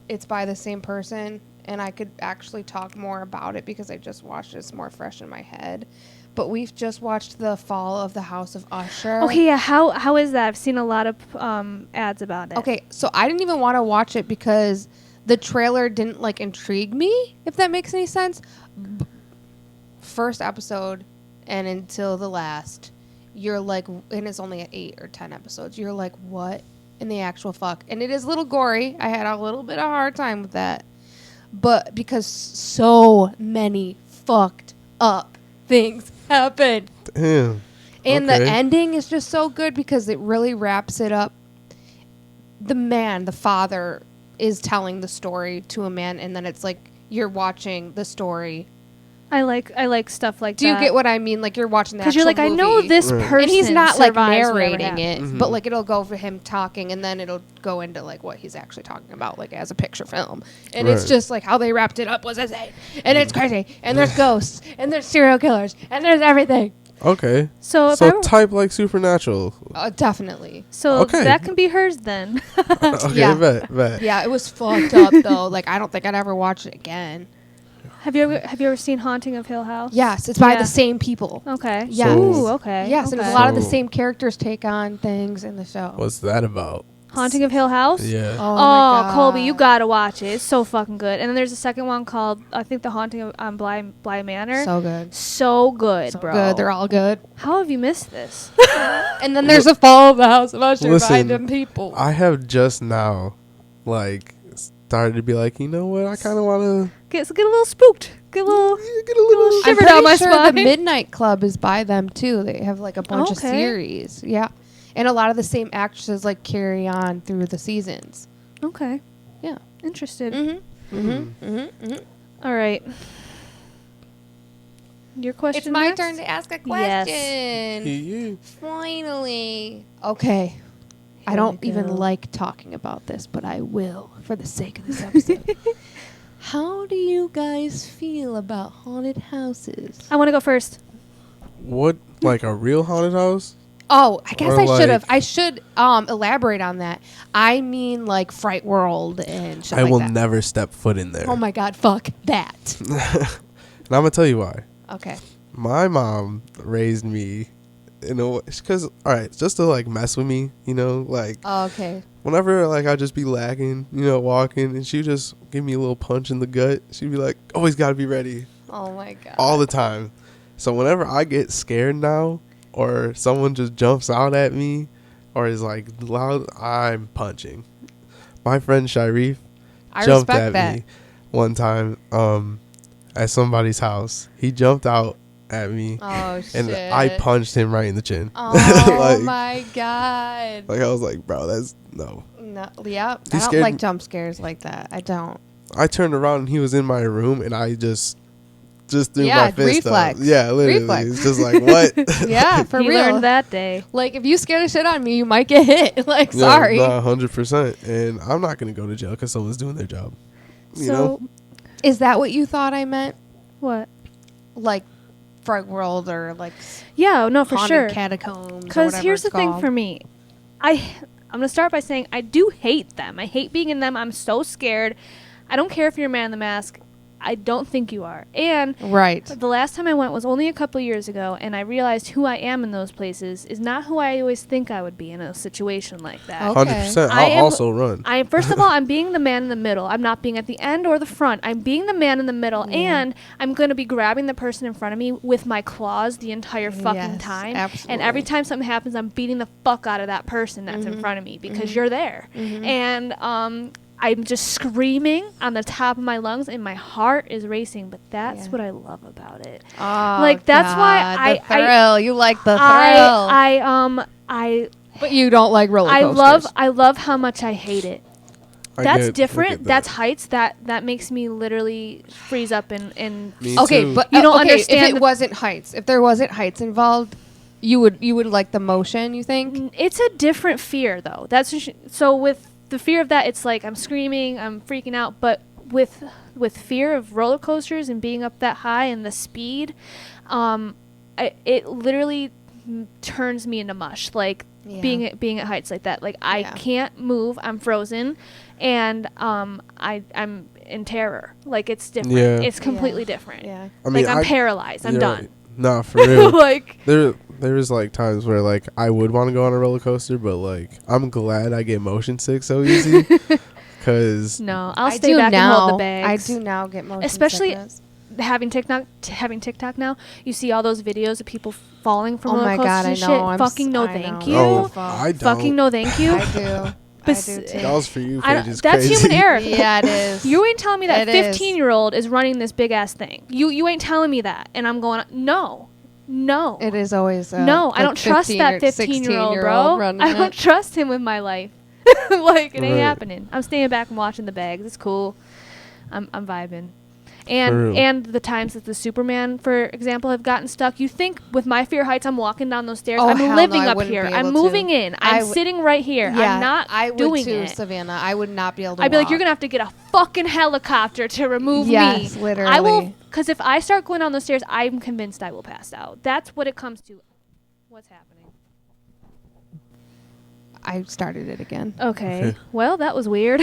it's by the same person, and I could actually talk more about it because I just watched it. It's more fresh in my head. But we've just watched The Fall of the House of Usher. Okay, yeah. How is that? I've seen a lot of ads about it. Okay, so I didn't even want to watch it because the trailer didn't, like, intrigue me, if that makes any sense. First episode and until the last, you're like, and it's only at 8 or 10 episodes, you're like, what in the actual fuck? And it is a little gory. I had a little bit of a hard time with that, but because so many fucked up things happen, Damn. and Okay. the ending is just so good because it really wraps it up. The father is telling the story to a man, and then it's like you're watching the story. I like stuff like Do that. you get what I mean? Like, you're watching the Because you're like, I know movie. this Right. person. And he's not, like, survives whatever narrating it, happens. but, like, it'll go for him talking, and then it'll go into, like, what he's actually talking about, like, as a picture film. And it's Right. just, like, how they wrapped it up was insane. And it's crazy. And there's ghosts. And there's serial killers. And there's everything. Okay. So if I So were, type like Supernatural. Definitely. so Okay. that can be hers then. Okay, Yeah. bet. Yeah, it was fucked up, though. Like, I don't think I'd ever watch it again. Have you ever seen Haunting of Hill House? Yes, it's by Yeah. the same people. Okay. Yes. Ooh, okay. Yes, and okay. a lot of the So- same characters take on things in the show. What's that about? Haunting of Hill House. Yeah. Oh, Oh, my God. Colby, you gotta watch it. It's so fucking good. And then there's a second one called I think The Haunting of Bly Manor. So good. So good, So bro. good. They're all good. How have you missed this? And then there's a Fall of the House of Usher by Listen, them people. I have just now, like, started to be like, you know what? I kind of want to Get a little spooked. Get a little. get a little. I'm shiver pretty down my sure spine. the Midnight Club is by them too. They have like a bunch of Okay. series. Yeah. And a lot of the same actresses like carry on through the seasons. Okay. Yeah. Interested. Mm-hmm. Mm-hmm. Mm-hmm. Mm-hmm. All right. Your question. It's my next? turn to ask a Yes. question. Yeah. Finally. Okay. I Here don't we even go. like talking about this, but I will for the sake of this episode. How do you guys feel about haunted houses? I want to go first. What, like a real haunted house? Oh, I guess Or I should have. like- I should elaborate on that. I mean, like Fright World and shit I like will that. never step foot in there. Oh my God, fuck that. And I'm gonna tell you why. Okay. My mom raised me in a way, because all right, just to like mess with me, you know, like Oh, okay. whenever like I'd just be lacking, you know, walking, and she'd just give me a little punch in the gut. She'd be like, always gotta be ready Oh my God. all the time. So whenever I get scared now, or someone just jumps out at me, or is like loud, I'm punching. My friend Sharif I jumped respect at that. me one time at somebody's house. He jumped out at me, Oh shit. and I punched him right in the chin. Oh Like- my God. Like I was like, bro, that's no. No, yeah. He I don't scared like me. jump scares like that. I don't. I turned around and he was in my room, and I just threw Yeah, my fist reflex. up. Yeah, literally. Reflex. It's just like what? Yeah, for he real. learned that day. Like, if you scare the shit out of me, you might get hit. Like, Yeah, sorry. nah, 100%. And I'm not gonna go to jail because someone's doing their job. You So, know? Is that what you thought I meant? What? Like Frog World or like Yeah, no, for haunted sure. catacombs? Because here's the thing for me. I'm going to start by saying I do hate them. I hate being in them. I'm so scared. I don't care if you're a man in the mask. I don't think you are. And Right. the last time I went was only a couple years ago, and I realized who I am in those places is not who I always think I would be in a situation like that. Okay. 100%. I I'll am- also run. First of all, I'm being the man in the middle. I'm not being at the end or the front. I'm being the man in the middle, and I'm going to be grabbing the person in front of me with my claws the entire fucking Yes, time. absolutely. And every time something happens, I'm beating the fuck out of that person that's in front of me because you're there. And I'm just screaming on the top of my lungs, and my heart is racing. But that's Yeah. what I love about it. Oh, Like, that's why God, I- the thrill. You like the thrill, I but you don't like roller coasters. I love how much I hate it. I That's get different. that. That's heights. That makes me literally freeze up and Me Okay, too. but You don't okay, understand if it the- wasn't heights. If there wasn't heights involved, you would like the motion. You think? it's a different fear though. So with the fear of that, it's like I'm screaming, I'm freaking out. But with fear of roller coasters and being up that high and the speed, it literally turns me into mush. Like Yeah. being at heights like that. Like I Yeah. can't move. I'm frozen, and I'm in terror. Like it's different. Yeah. It's completely Yeah. different. Yeah. I mean, Like I'm paralyzed. I'm you're done. right. Nah, for real. Like There's like times where like I would want to go on a roller coaster, but like I'm glad I get motion sick so easy. Cause no, I'll I stay do back now. and hold the bags. I do now get motion Especially sickness. having TikTok now, you see all those videos of people falling from Oh roller my coasters God, I and know. shit. I'm Fucking no, I thank know. you. oh, Fuck. I don't. Fucking no, thank you. I do. Bes- I do too. That was for you. I don't- Paige, is that's crazy. human error. Yeah, it is. You ain't telling me that It is. 15-year-old is running this big ass thing. You ain't telling me that, and I'm going no. It is always No, I don't trust that 15-year-old, bro. I don't trust him with my life. Like it ain't Right. happening. I'm staying back and watching the bags. It's cool. I'm vibing. For And real. and the times that the Superman, for example, have gotten stuck. You think with my fear heights, I'm walking down those stairs. Oh, I'm hell no, living I up wouldn't here. be I'm able to. moving in. I I'm would- sitting right here. Yeah, I'm not I would doing too, it. Savannah. I would not be able to. I'd be like, walk. you're gonna have to get a fucking helicopter to remove Yes, me. literally. I will, because if I start going down those stairs, I'm convinced I will pass out. That's what it comes to. What's happening? I started it again. Okay. Okay. Well, that was weird.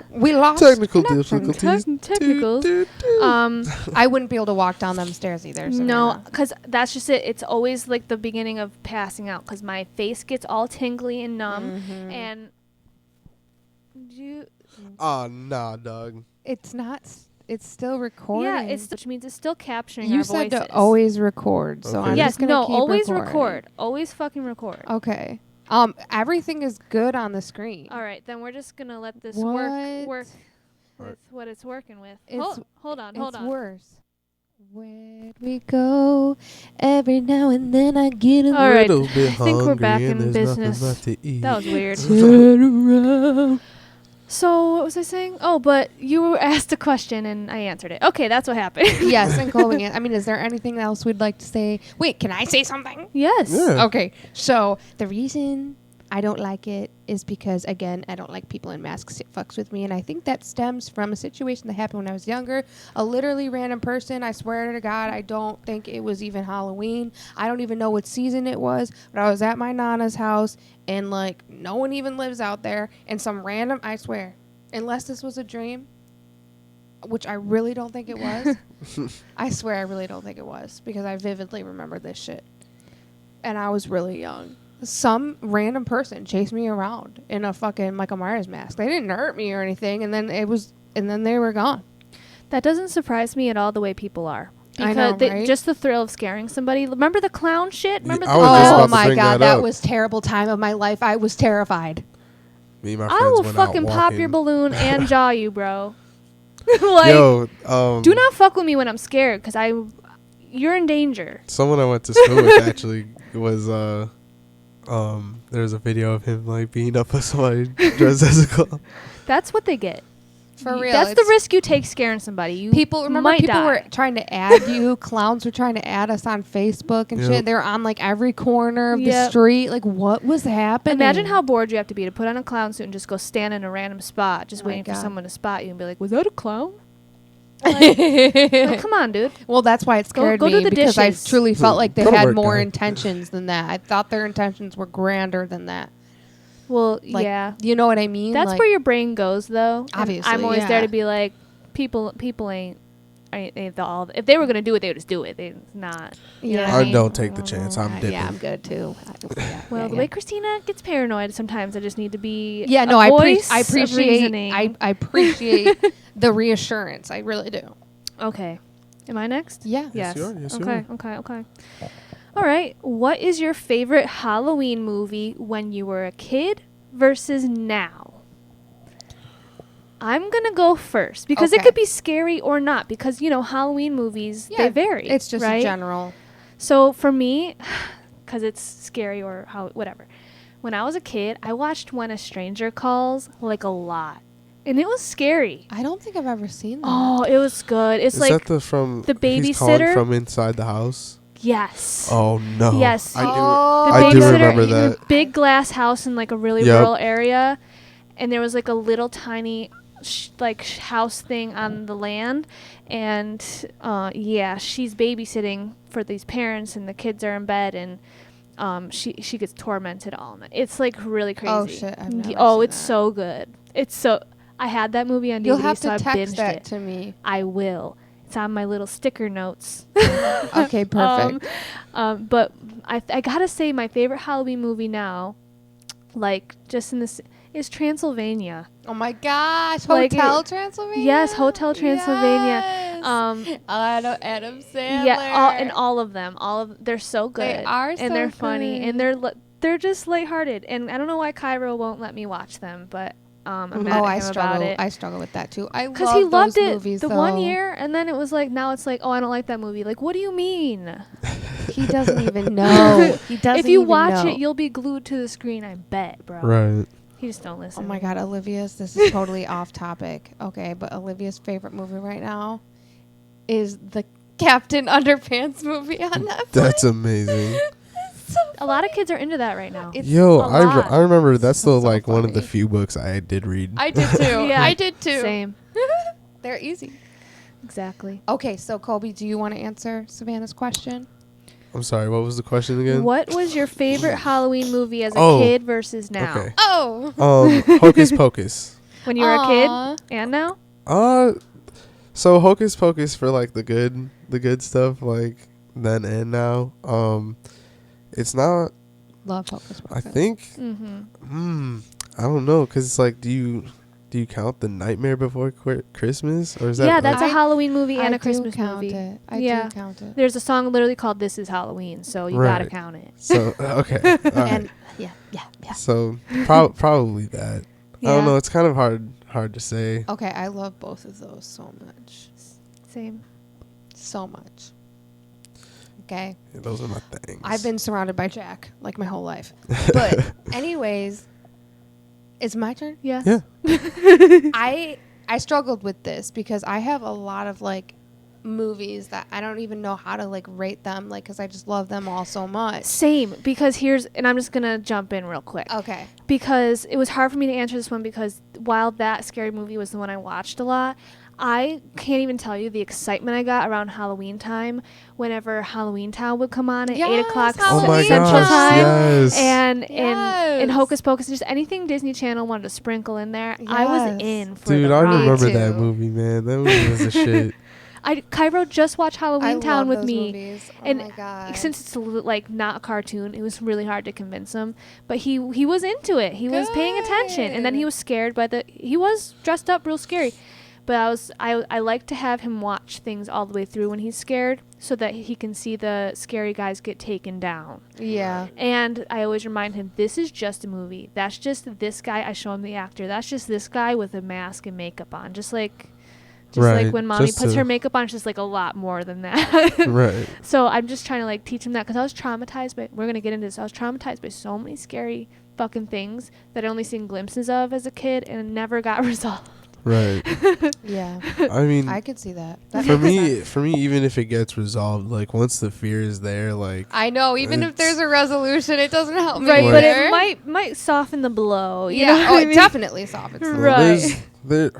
We lost Technical connection. difficulties. Technicals. Do, do, do. I wouldn't be able to walk down them stairs either. No, Savannah. because that's just it. It's always like the beginning of passing out because my face gets all tingly and numb. And you, Oh, nah, dog. It's not. It's still recording. yeah, which means it's still capturing You our said voices. to always record, so Okay. I'm Yes, just gonna no, keep always recording. record. Always fucking record. Okay. Everything is good on the screen. All right, then we're just gonna let this What? work Alright. with what it's working with. It's- Hold on. It's worse. Where'd we go? Every now and then I get a All right, Little bit I think we're hungry back and in there's nothing business. left to eat. That was weird. Turn around. So what was I saying? Oh, but you were asked a question and I answered it. Okay, that's what happened. Yes, and Colby. I mean, is there anything else we'd like to say? Wait, can I say something? Yes. Yeah. Okay, so the reason I don't like it is because, again, I don't like people in masks. It fucks with me, and I think that stems from a situation that happened when I was younger. A literally random person, I swear to God, I don't think it was even Halloween. I don't even know what season it was, but I was at my Nana's house, and, like, no one even lives out there, and some random, I swear, unless this was a dream, which I really don't think it was. I swear I really don't think it was, because I vividly remember this shit. And I was really young. Some random person chased me around in a fucking Michael Myers mask. They didn't hurt me or anything, and then they were gone. That doesn't surprise me at all the way people are. I Because know, they, right? just the thrill of scaring somebody. Remember the clown shit? Remember I the was just clown? about Oh to my bring God, that that up. was terrible time of my life. I was terrified. Me and my friends I will went out fucking pop your walking. balloon and jaw you, bro. Like, Yo, do not fuck with me when I'm scared, because you're in danger. someone I went to school with actually was there's a video of him like beating up somebody dressed as a clown. That's what they get. For real. That's the it's- risk you take scaring somebody. You People remember might people die. were trying to add you. Clowns were trying to add us on Facebook and Yep. shit. They were on like every corner of the Yep. street. Like, what was happening? Imagine how bored you have to be to put on a clown suit and just go stand in a random spot, just Oh my waiting for God. someone to spot you and be like, "Was that a clown?" Like, come on, dude. Well, that's why it scared go do me the because I dishes. truly felt like they Go to had work, more guy. intentions than that. I thought their intentions were grander than that. Well, Like, yeah. you know what I mean? That's like, where your brain goes, though. And Obviously, I'm always there yeah. to be like, people ain't all. If they were gonna do it, they would just do it. They not. You know what Yeah. I I mean? don't take the chance. I'm dipping. Yeah, I'm good too. Well, the way Christina gets paranoid, sometimes I just need to be. Yeah, a no, I voice of appreciate. reasoning. I appreciate the reassurance. I really do. Okay. Am I next? Yeah. Yes. you are, yes, you okay. are. Okay. All right. What is your favorite Halloween movie when you were a kid versus now? I'm going to go first because it Okay. could be scary or not because, Halloween movies, they vary. It's just right? a general. So for me, because it's scary or whatever, when I was a kid, I watched When a Stranger Calls like a lot. And it was scary. I don't think I've ever seen that. Oh, it was good. It's Is like, that from the he's calling babysitter? from inside the house? yes. Oh no. Yes. I do. Oh. The I do babysitter remember in a that. big glass house in like a really Yep. rural area, and there was like a little tiny house thing on the land, and she's babysitting for these parents, and the kids are in bed, and she gets tormented all night. It's like really crazy. Oh, shit, I've never Oh, seen it's that. so good. It's so. I had that movie on DVD, You'll have so to I text binged that it. to me. I will. It's on my little sticker notes. Okay, perfect. But I gotta say, my favorite Halloween movie now, like just in this, is Transylvania. Oh my gosh, Like Hotel Transylvania. Yes, Hotel Transylvania. Yes. I know Adam Sandler. Yeah, all of them. They're so good. They are and so they're funny, good. and they're just lighthearted. And I don't know why Cairo won't let me watch them, but I'm mad Oh, at I him about struggle. it. I struggle with that too. I Because love he loved those it movies, the one though. year, and then it was like, now it's like, oh, I don't like that movie. Like, what do you mean? He doesn't even know. He doesn't. If you even watch know. it, you'll be glued to the screen, I bet, bro. Right. He just don't listen. Oh my God, Olivia's. This is totally off topic. Okay, but Olivia's favorite movie right now is the Captain Underpants movie on Netflix. That's amazing. so A lot of kids are into that right now. It's Yo, a lot. I remember that's So the like one of the funny. few books I did read. I did too. Yeah. I did too. Same. They're easy. Exactly. Okay, so Colby, do you want to answer Savannah's question? I'm sorry, what was the question again? What was your favorite Halloween movie as a Oh, kid versus now? Okay. Oh. Hocus Pocus. When you were a kid and now? So Hocus Pocus for like the good stuff, like then and now. It's not. Love Hocus I Pocus. think. Mm-hmm. I don't know, cause it's like, do you count The Nightmare Before Christmas, or is that? Yeah, like- that's a I- Halloween movie and I a Christmas do count movie. it. I Yeah. do count it. There's a song literally called "This Is Halloween," so you gotta Right. count it. So okay. All right. And yeah. So probably that. I don't know. It's kind of hard to say. Okay, I love both of those so much. Same. So much. Okay. Yeah, those are my things. I've been surrounded by Jack like my whole life. But anyways, it's my turn. Yes. Yeah. I struggled with this because I have a lot of like movies that I don't even know how to like rate them, like, because I just love them all so much. Same, because and I'm just gonna jump in real quick. Okay. Because it was hard for me to answer this one because while that scary movie was the one I watched a lot, I can't even tell you the excitement I got around Halloween time whenever Halloween Town would come on at 8 o'clock Oh my Central gosh! Time. Yes. And Yes. Hocus Pocus, just anything Disney Channel wanted to sprinkle in there, I was Yes. in for Dude, the I ride. remember Me that too. movie, man. That movie was a shit. Cairo just watched Halloween I Town love with those me. movies. Oh And my God. Since it's like not a cartoon, it was really hard to convince him. But he was into it. He was paying attention, and then he Good. was scared by he was dressed up real scary. But I like to have him watch things all the way through when he's scared, so that he can see the scary guys get taken down. Yeah. And I always remind him, this is just a movie. That's just this guy. I show him the actor. That's just this guy with a mask and makeup on. Just like Right, when mommy just puts to- her makeup on, it's just like a lot more than that. Right. So I'm just trying to like teach him that because I was traumatized by. We're gonna get into this. I was traumatized by so many scary fucking things that I only seen glimpses of as a kid and never got resolved. Right. Yeah. I mean, I could see that. That for makes sense. me, even if it gets resolved, like once the fear is there, like I know. Even if It's- there's a resolution, it doesn't help me. Right, Like- but either. it might soften the blow. You Yeah. know what Oh, I it mean? definitely softens. Right. there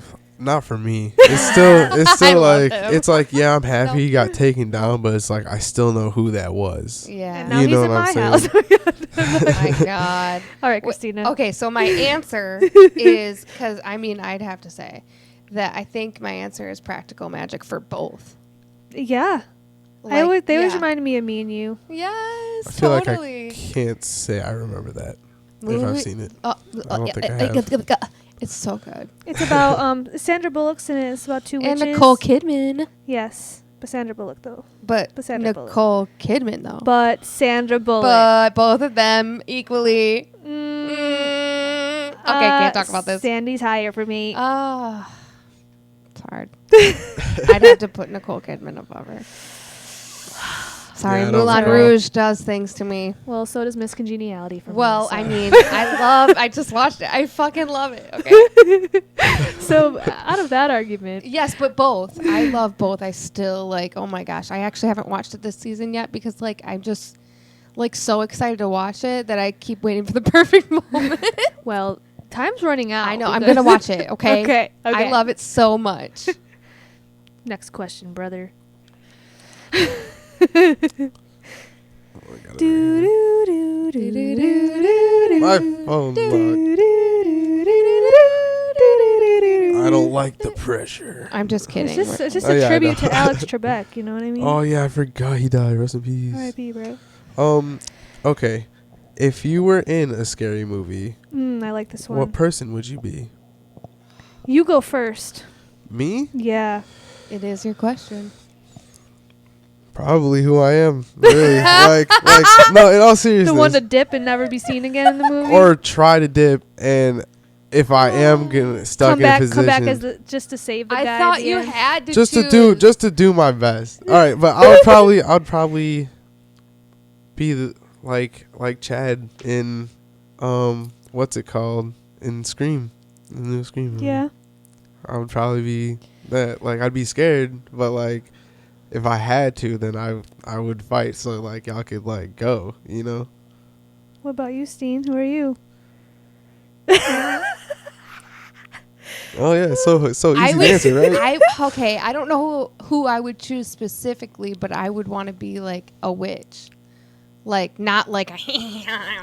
not for me. It's still love like him. it's like yeah, I'm happy he got taken down, but it's like I still know who that was. Yeah. And now You he's know in what my I'm house. Oh my God. All right, Wh- Christina. Okay, so my answer is because I'd have to say that I think my answer is practical magic for both. Yeah. Like, They always yeah. reminded me of Me and You. Yes, I feel totally. like I can't say I remember that if I've Movie- seen it. Uh, I don't think I have. It's so good. It's about Sandra Bullock's in it. It's about two And witches. Nicole Kidman. Yes, but Sandra Bullock though. But Sandra Bullock. Nicole Kidman, though. But Sandra Bullock. But both of them equally. Mm, Okay, can't talk about this. Sandy's higher for me. It's hard. I'd have to put Nicole Kidman above her. Sorry, Yeah, I don't Moulin know. Rouge does things to me. Well, so does Miss Congeniality for Well, me. so. I mean, I just watched it. I fucking love it. Okay. So out of that argument, Yes, but both. I love both. I still like, oh my gosh. I actually haven't watched it this season yet because like I'm just like so excited to watch it that I keep waiting for the perfect moment. well, time's running out. I know. I'm because- going to watch it, okay? Okay. I love it so much. Next question, brother. Oh, I gotta read. My phone locked. I don't like the pressure. I'm just kidding. It's just Oh, a yeah, I tribute know. to Alex Trebek. You know what I mean? Oh yeah, I forgot he died. Rest in peace. R.I.P. Bro. Okay. If you were in a scary movie, I like this one. what person would you be? You go first. Me? Yeah. It is your question. Probably who I am. Really. like no, in all seriousness. The one to dip and never be seen again in the movie. or try to dip, and if I am getting stuck come in a back, position, come back as just to save the guy. I at thought the you end. had to just choose. to do my best. All right, but I'd probably be the like Chad in what's it called in Scream, the new Scream movie. Yeah. I would probably be that. Like I'd be scared, but like if I had to, then I would fight so like y'all could like go, you know. What about you, Steen? Who are you? Oh yeah, so I easy would, to answer, right? Okay, I don't know who I would choose specifically, but I would want to be like a witch. Like not like a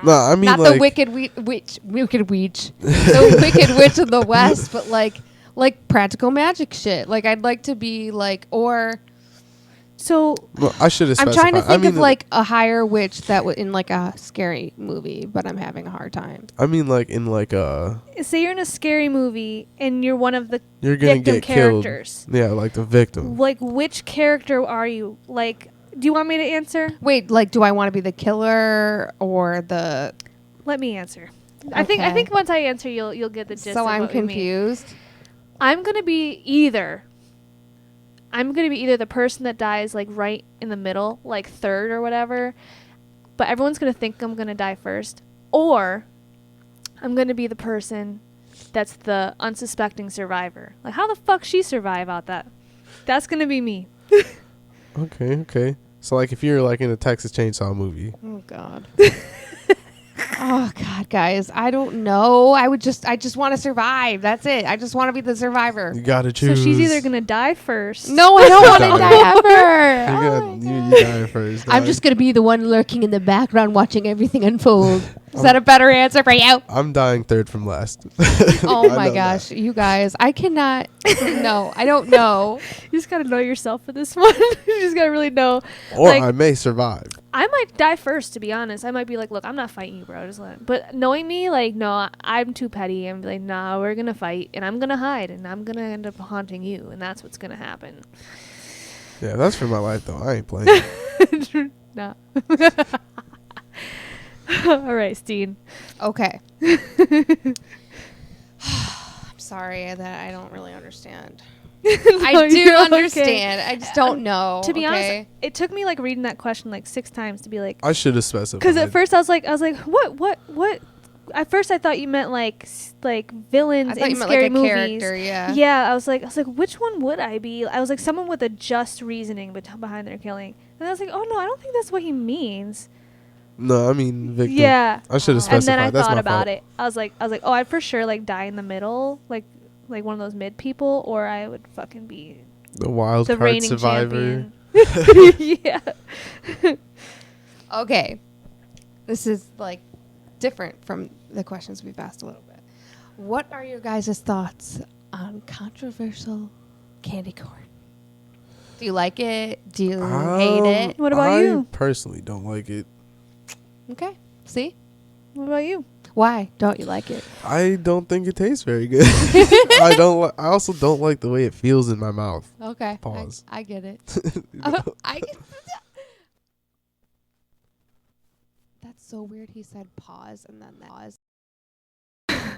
No, I mean not like the wicked witch, the wicked witch of the west, but like practical magic shit. Like I'd like to be like, or So well, I should have. I'm trying to think I of mean, like a higher witch that would in like a scary movie, but I'm having a hard time. I mean, like in like say you're in a scary movie and you're one of the you're gonna victim get killed. characters. Yeah, like the victim. Like, which character are you? Like, do you want me to answer? Wait, like, do I want to be the killer or the? Let me answer. I think Okay. once I answer, you'll get the gist. So of I'm what we mean. confused. I'm gonna be either the person that dies like right in the middle, like third or whatever, but everyone's gonna think I'm gonna die first, or I'm gonna be the person that's the unsuspecting survivor. Like, how the fuck she survive out that? That's gonna be me. Okay. So like if you're like in a Texas Chainsaw movie, Oh God. Oh God, guys, I don't know. I just want to survive. That's it. I just want to be the survivor. you gotta choose. So she's either gonna die first. No, I don't want to Die. die ever. You, Oh got, my you die first. I'm dog. just gonna be the one lurking in the background, watching everything unfold. Is that a better answer for you? I'm dying third from last. Oh I my know gosh, you guys, I cannot. No, I don't know. You just gotta know yourself for this one. You just gotta really know. that. Or like- I may survive. I might die first, to be honest. I might be like, look, I'm not fighting you, bro. Just let. But knowing me, like, no, I'm too petty. I'm like, nah, we're gonna fight, and I'm gonna hide, and I'm gonna end up haunting you, and that's what's gonna happen. Yeah, that's for my life though. I ain't playing. Nah. All right, Steen. Okay. I'm sorry that I don't really understand. I No, do you're okay. understand. I just don't know. To be okay? honest, it took me like reading that question like 6 times to be like, I should have specified. because at first I was like, what? At first I thought you meant like villains I thought in you meant scary like a movies. character. Yeah. Yeah, I was like, which one would I be? I was like, someone with a just reasoning behind their killing. And I was like, oh no, I don't think that's what he means. No, I mean victim. Yeah. I should have And And specified. then I That's thought my about fault. it. I was like, oh, I'd for sure like die in the middle, like like one of those mid people, or I would fucking be The wild the card reigning survivor. champion. Yeah. Okay. This is like different from the questions we've asked a little bit. What are your guys' thoughts on controversial candy corn? Do you like it? Do you hate it? What about I you? personally don't like it. Okay. See? What about you? Why don't you like it? I don't think it tastes very good. I don't. I also don't like the way it feels in my mouth. Okay. Pause. I get it. You know? I get That's so weird. He said pause and then that pause.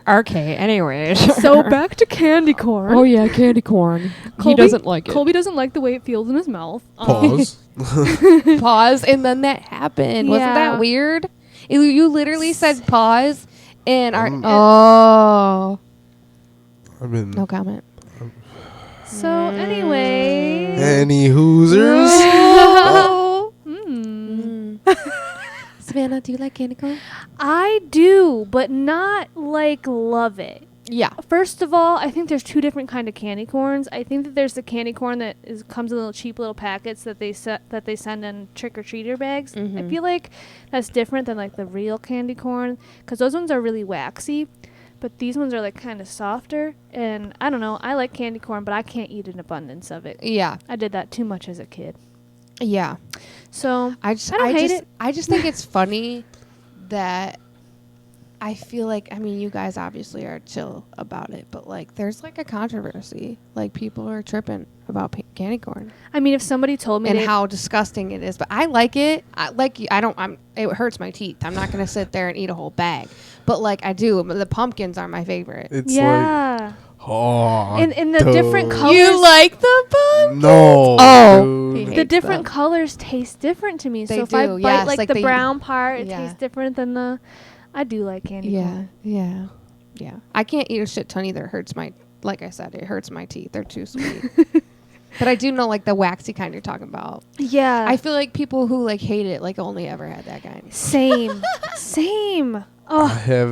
Okay, anyways. So back to candy corn. Oh yeah, candy corn. He Colby- doesn't like it. Colby doesn't like the way it feels in his mouth. Pause. Pause and then that happened. Wasn't Yeah. that weird? You literally said pause and our Um, oh I've been. no comment. So anyway. Any Hoosers? Mm. Savannah, do you like candy corn? I do, but not like love it. Yeah. First of all, I think there's two different kind of candy corns. I think that there's the candy corn that comes in little cheap little packets that they send in trick or treater bags. I Mhm. feel like that's different than like the real candy corn because those ones are really waxy, but these ones are like kind of softer. And I don't know. I like candy corn, but I can't eat an abundance of it. Yeah. I did that too much as a kid. Yeah. So I don't hate it. I just think it's funny that I feel like, I mean, you guys obviously are chill about it, but like there's like a controversy. Like people are tripping about candy corn I mean, if somebody told me and they- how disgusting it is, but I like it. It hurts my teeth. I'm not going to sit there and eat a whole bag, but like I do. The pumpkins are my favorite. It's like, yeah. oh, And the different dude. colors. You like the pumpkins? No. Oh. dude. He The hates different them. colors taste different to me. They So if I do, bite yes, like, like the the- brown part, it yeah. tastes different than the. I do like candy Yeah, corn. yeah, yeah. I can't eat a shit ton either. It hurts my, like I said, it hurts my teeth. They're too sweet. But I do know like the waxy kind you're talking about. Yeah. I feel like people who like hate it like only ever had that kind. Same. Same. I Oh, have.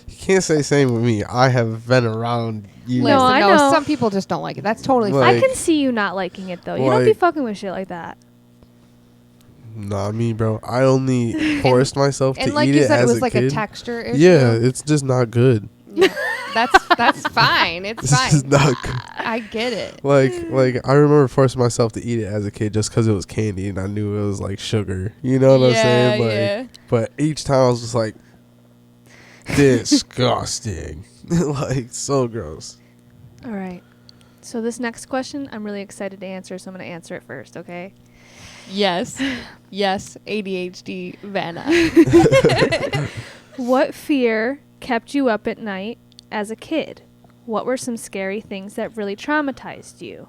You can't say same with me. I have been around you. No, I know. Some people just don't like it. That's totally Like- fine. I can see you not liking it though. You don't be like- fucking with shit like that. Not me, bro. I only forced myself And to like eat you it said, it as was a like kid. a texture issue. Yeah, it's just not good. Yeah. That's fine. It's It's just fine. not good. I get it. Like I remember forcing myself to eat it as a kid just because it was candy and I knew it was like sugar. You know what I'm saying? Like, yeah. but each time I was just like, disgusting. Like, so gross. All right. So this next question, I'm really excited to answer, so I'm going to answer it first, okay? Yes. Yes. ADHD Vanna. What fear kept you up at night as a kid? What were some scary things that really traumatized you?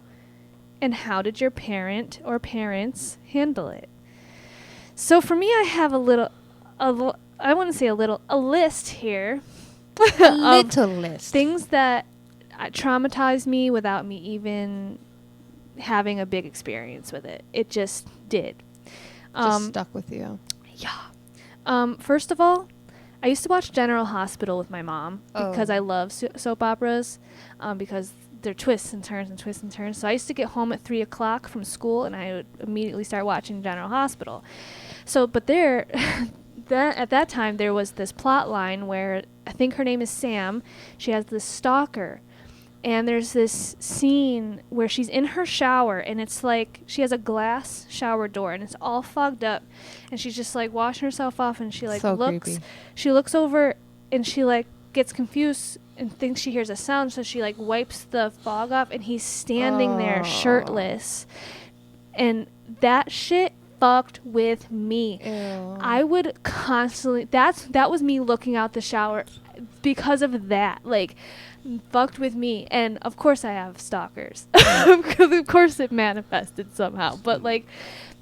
And how did your parent or parents handle it? So for me, I have a list here of Little list. things that traumatized me without me even having a big experience with it. It just did. Just stuck with you. Yeah. First of all, I used to watch General Hospital with my mom because Oh. I love soap operas because they're twists and turns and twists and turns. So I used to get home at 3 o'clock from school and I would immediately start watching General Hospital. So, but there, at that time, there was this plot line where I think her name is Sam. She has this stalker. And there's this scene where she's in her shower and it's like she has a glass shower door and it's all fogged up and she's just like washing herself off and she like So looks creepy. she looks over and she like gets confused and thinks she hears a sound, so she like wipes the fog off and he's standing there Oh. shirtless. And that shit fucked with me. Ew. I would constantly that was me looking out the shower because of that. Like fucked with me. And of course I have stalkers. Because of course it manifested somehow. But like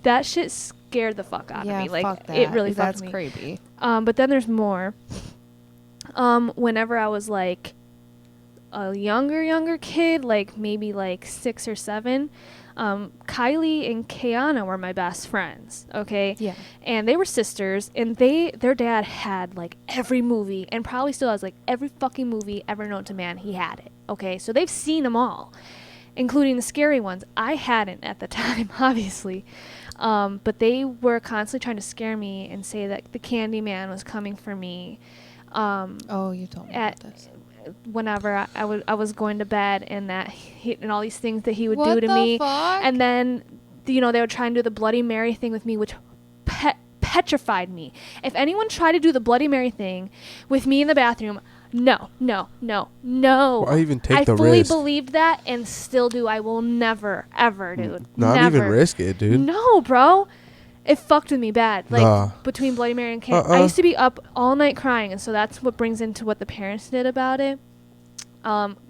that shit scared the fuck out yeah, of me. Like fuck that. it really fucked That's me. creepy. But then there's more. Whenever I was like a younger kid, like maybe like 6 or 7, Kylie and Kiana were my best friends, okay? Yeah. And they were sisters, and their dad had like every movie, and probably still has like every fucking movie ever known to man. He had it, okay? So they've seen them all, including the scary ones. I hadn't at the time, obviously. But they were constantly trying to scare me and say that the Candyman was coming for me. Oh, you told me about this. Whenever I was going to bed, and that and all these things that he would What do to the me. fuck? And then, they would try and do the Bloody Mary thing with me, which petrified me. If anyone tried to do the Bloody Mary thing with me in the bathroom, no. Why even take I the fully risk? believed that and still do. I will never, ever, dude. Not never. even risk it, dude. No, bro. It fucked with me bad. Like, Nah. between Bloody Mary and Candy. I used to be up all night crying, and so that's what brings into what the parents did about it.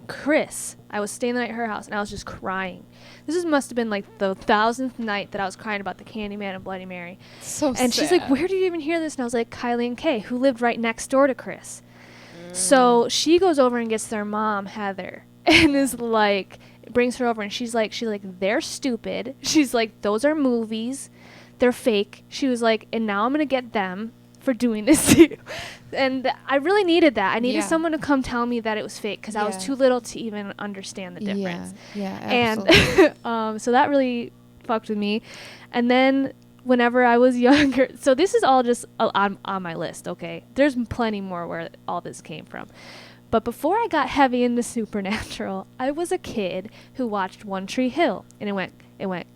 Chris, I was staying the night at her house, and I was just crying. This must have been like the 1000th night that I was crying about the Candyman and Bloody Mary. So And she's like, where did you even hear this? And I was like, Kylie and Kay, who lived right next door to Chris. So she goes over and gets their mom, Heather, and is like, brings her over, and she's like, they're stupid. She's like, those are movies. They're fake. She was like, and now I'm going to get them for doing this to you. And I really needed that. I needed Yeah. someone to come tell me that it was fake, because I was Yeah. too little to even understand the difference. Yeah, And so that really fucked with me. And then whenever I was younger, so this is all just on my list, okay? There's plenty more where all this came from. But before I got heavy into Supernatural, I was a kid who watched One Tree Hill, and it went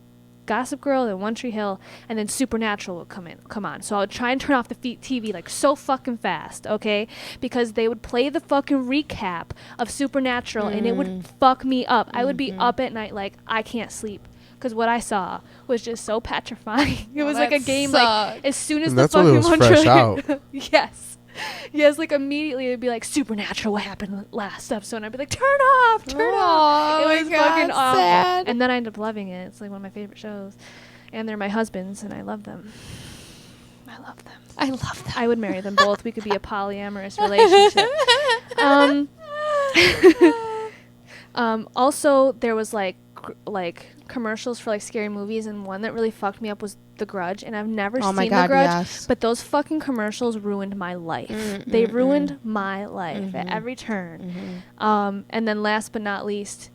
Gossip Girl, then One Tree Hill, and then Supernatural would come on. So I would try and turn off the TV like so fucking fast, okay? Because they would play the fucking recap of Supernatural, and it would fuck me up. I would be up at night like, I can't sleep. Because what I saw was just so petrifying. It was like a that game, sucks. like, as soon as And the that's when fucking it was One fresh Tree out. Yes, like immediately it'd be like, Supernatural, what happened last episode? And I'd be like, turn off. Oh, It my was God, fucking awful. sad. And then I ended up loving it. It's like one of my favorite shows. And they're my husbands, and I love them. I love them. I love that. I would marry them both. We could be a polyamorous relationship. Also, there was like commercials for like scary movies, and one that really fucked me up was The Grudge, and I've never Oh seen my God, The Grudge, yes. but those fucking commercials ruined my life. They ruined my life at every turn. And then last but not least,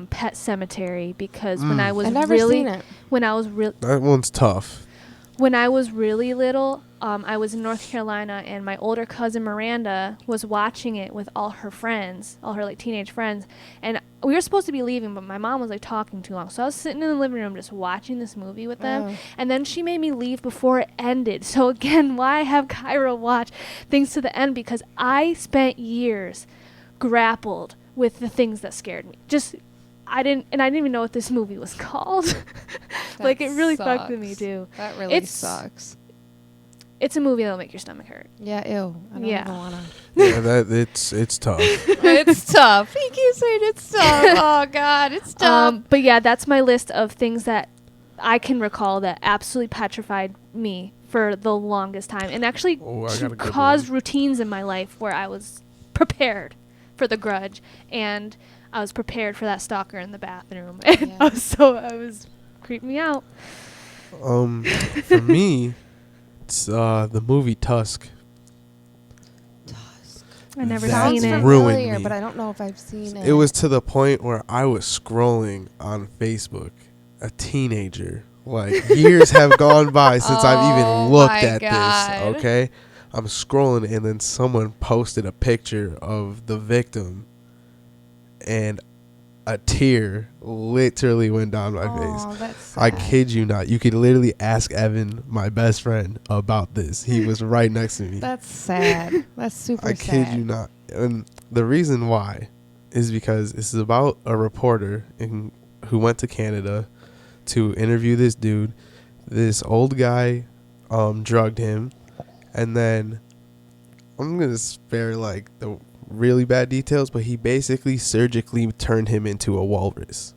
Pet Cemetery, because when I was I've never really seen it. when I was real That one's tough. when I was really little, I was in North Carolina, and my older cousin Miranda was watching it with all her friends, all her like teenage friends, and we were supposed to be leaving, but my mom was like talking too long, so I was sitting in the living room just watching this movie with them, Oh. and then she made me leave before it ended. So again, why have Kyra watch things to the end? Because I spent years grappled with the things that scared me. I didn't even know what this movie was called. Like, it really fucked with me sucks. too. That really It's- sucks. It's a movie that'll make your stomach hurt. Yeah, ew. I don't Yeah. even wanna. Yeah, it's tough. It's tough. He keeps saying it's tough. Oh God, it's tough. But yeah, that's my list of things that I can recall that absolutely petrified me for the longest time, and actually Oh, I got a good caused one. routines in my life where I was prepared for The Grudge, and I was prepared for that stalker in the bathroom, and Yeah. I was creeping me out. For me, it's the movie Tusk. I never That seen Sounds it. ruined familiar, me. but I don't know if I've seen it. It was to the point where I was scrolling on Facebook, a teenager. Like, years have gone by since I've Oh even looked my at God. this, okay? I'm scrolling, and then someone posted a picture of the victim, and a tear literally went down my face. Oh, that's I sad. kid you not. You could literally ask Evan, my best friend, about this. He was right next to me. That's sad. That's super I sad. kid you not. And the reason why is because this is about a reporter who went to Canada to interview this dude. This old guy drugged him, and then I'm going to spare like the really bad details, but he basically surgically turned him into a walrus.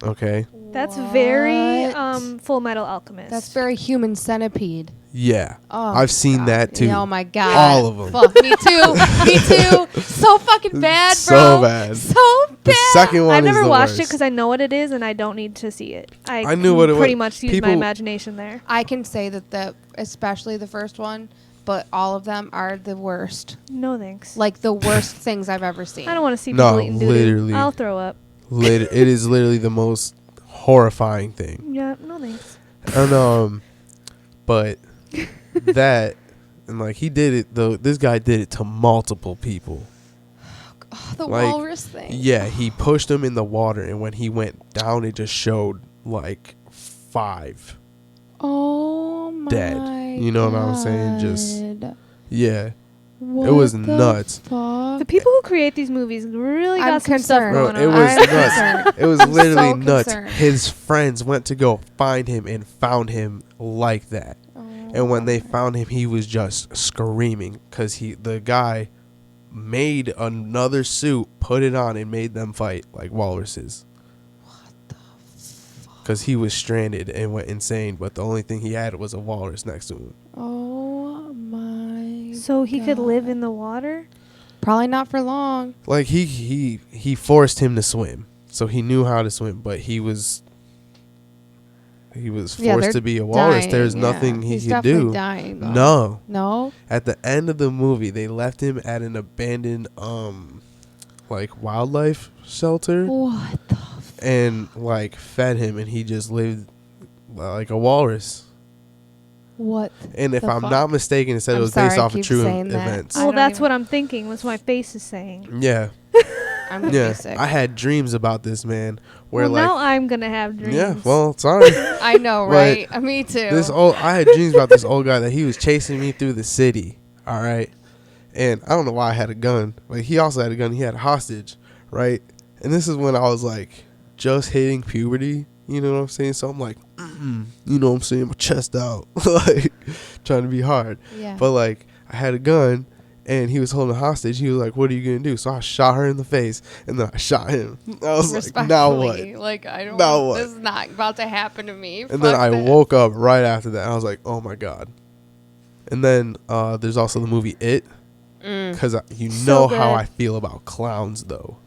Okay. That's very What? Full Metal Alchemist. That's very Human Centipede. Yeah. Oh, I've seen God. that too. Yeah, oh my god. All of 'em. Fuck, me too. Me too. So fucking bad, bro. So bad. So The bad. second one I is never the watched it worst. because I know what it is and I don't need to see it. I knew what it pretty was. much used my People- imagination there. I can say that especially the first one, but all of them are the worst. No thanks. Like the worst things I've ever seen. I don't want to see No, people eating doo-doo. literally. I'll throw up. It is literally the most horrifying thing. Yeah, no thanks. And but that and like he did it though. This guy did it to multiple people. Oh, the like, walrus thing. Yeah, he pushed him in the water, and when he went down, it just showed like 5 Oh my dead. You know what I'm saying? Just God. yeah, What it was the nuts. Fuck? The people who create these movies really got I'm some stuff concerned. Bro, going it on. was I'm nuts. concerned. It was I'm literally so nuts. concerned. His friends went to go find him and found him like that. And when they found him, he was just screaming because the guy made another suit, put it on, and made them fight like walruses. What the fuck? Because he was stranded and went insane, but the only thing he had was a walrus next to him. Oh my. So he could live God. in the water? Probably not for long. Like he forced him to swim, so he knew how to swim, but he was Yeah, forced they're to be a walrus. dying, There's yeah. nothing he He's could definitely do. dying, though. No. No. At the end of the movie, they left him at an abandoned like wildlife shelter What the fuck? and like fed him, and he just lived like a walrus. What? And if The I'm fuck? not mistaken, it said it I'm was based sorry, I off of keep true saying that. events. I Well, don't that's even- what I'm thinking. That's what my face is saying. Yeah, I'm gonna yeah. be sick. I had dreams about this man where Well, now like I'm going to have dreams. yeah. Well, sorry. I know, But right? Me too. I had dreams about this old guy that he was chasing me through the city. All right, and I don't know why I had a gun. Like he also had a gun. He had a hostage, right? And this is when I was like just hitting puberty. You know what I'm saying? So I'm like, you know what I'm saying? My chest out, like trying to be hard. yeah. But like I had a gun. And he was holding a hostage. He was like, "What are you gonna do?" So I shot her in the face, and then I shot him. I was like, "Now what?" Respectfully, Like I don't. Now what? This is not about to happen to me. And then Fuck I this. woke up right after that. And I was like, "Oh my god!" And then there's also the movie It, because you So know how good. I feel about clowns, though.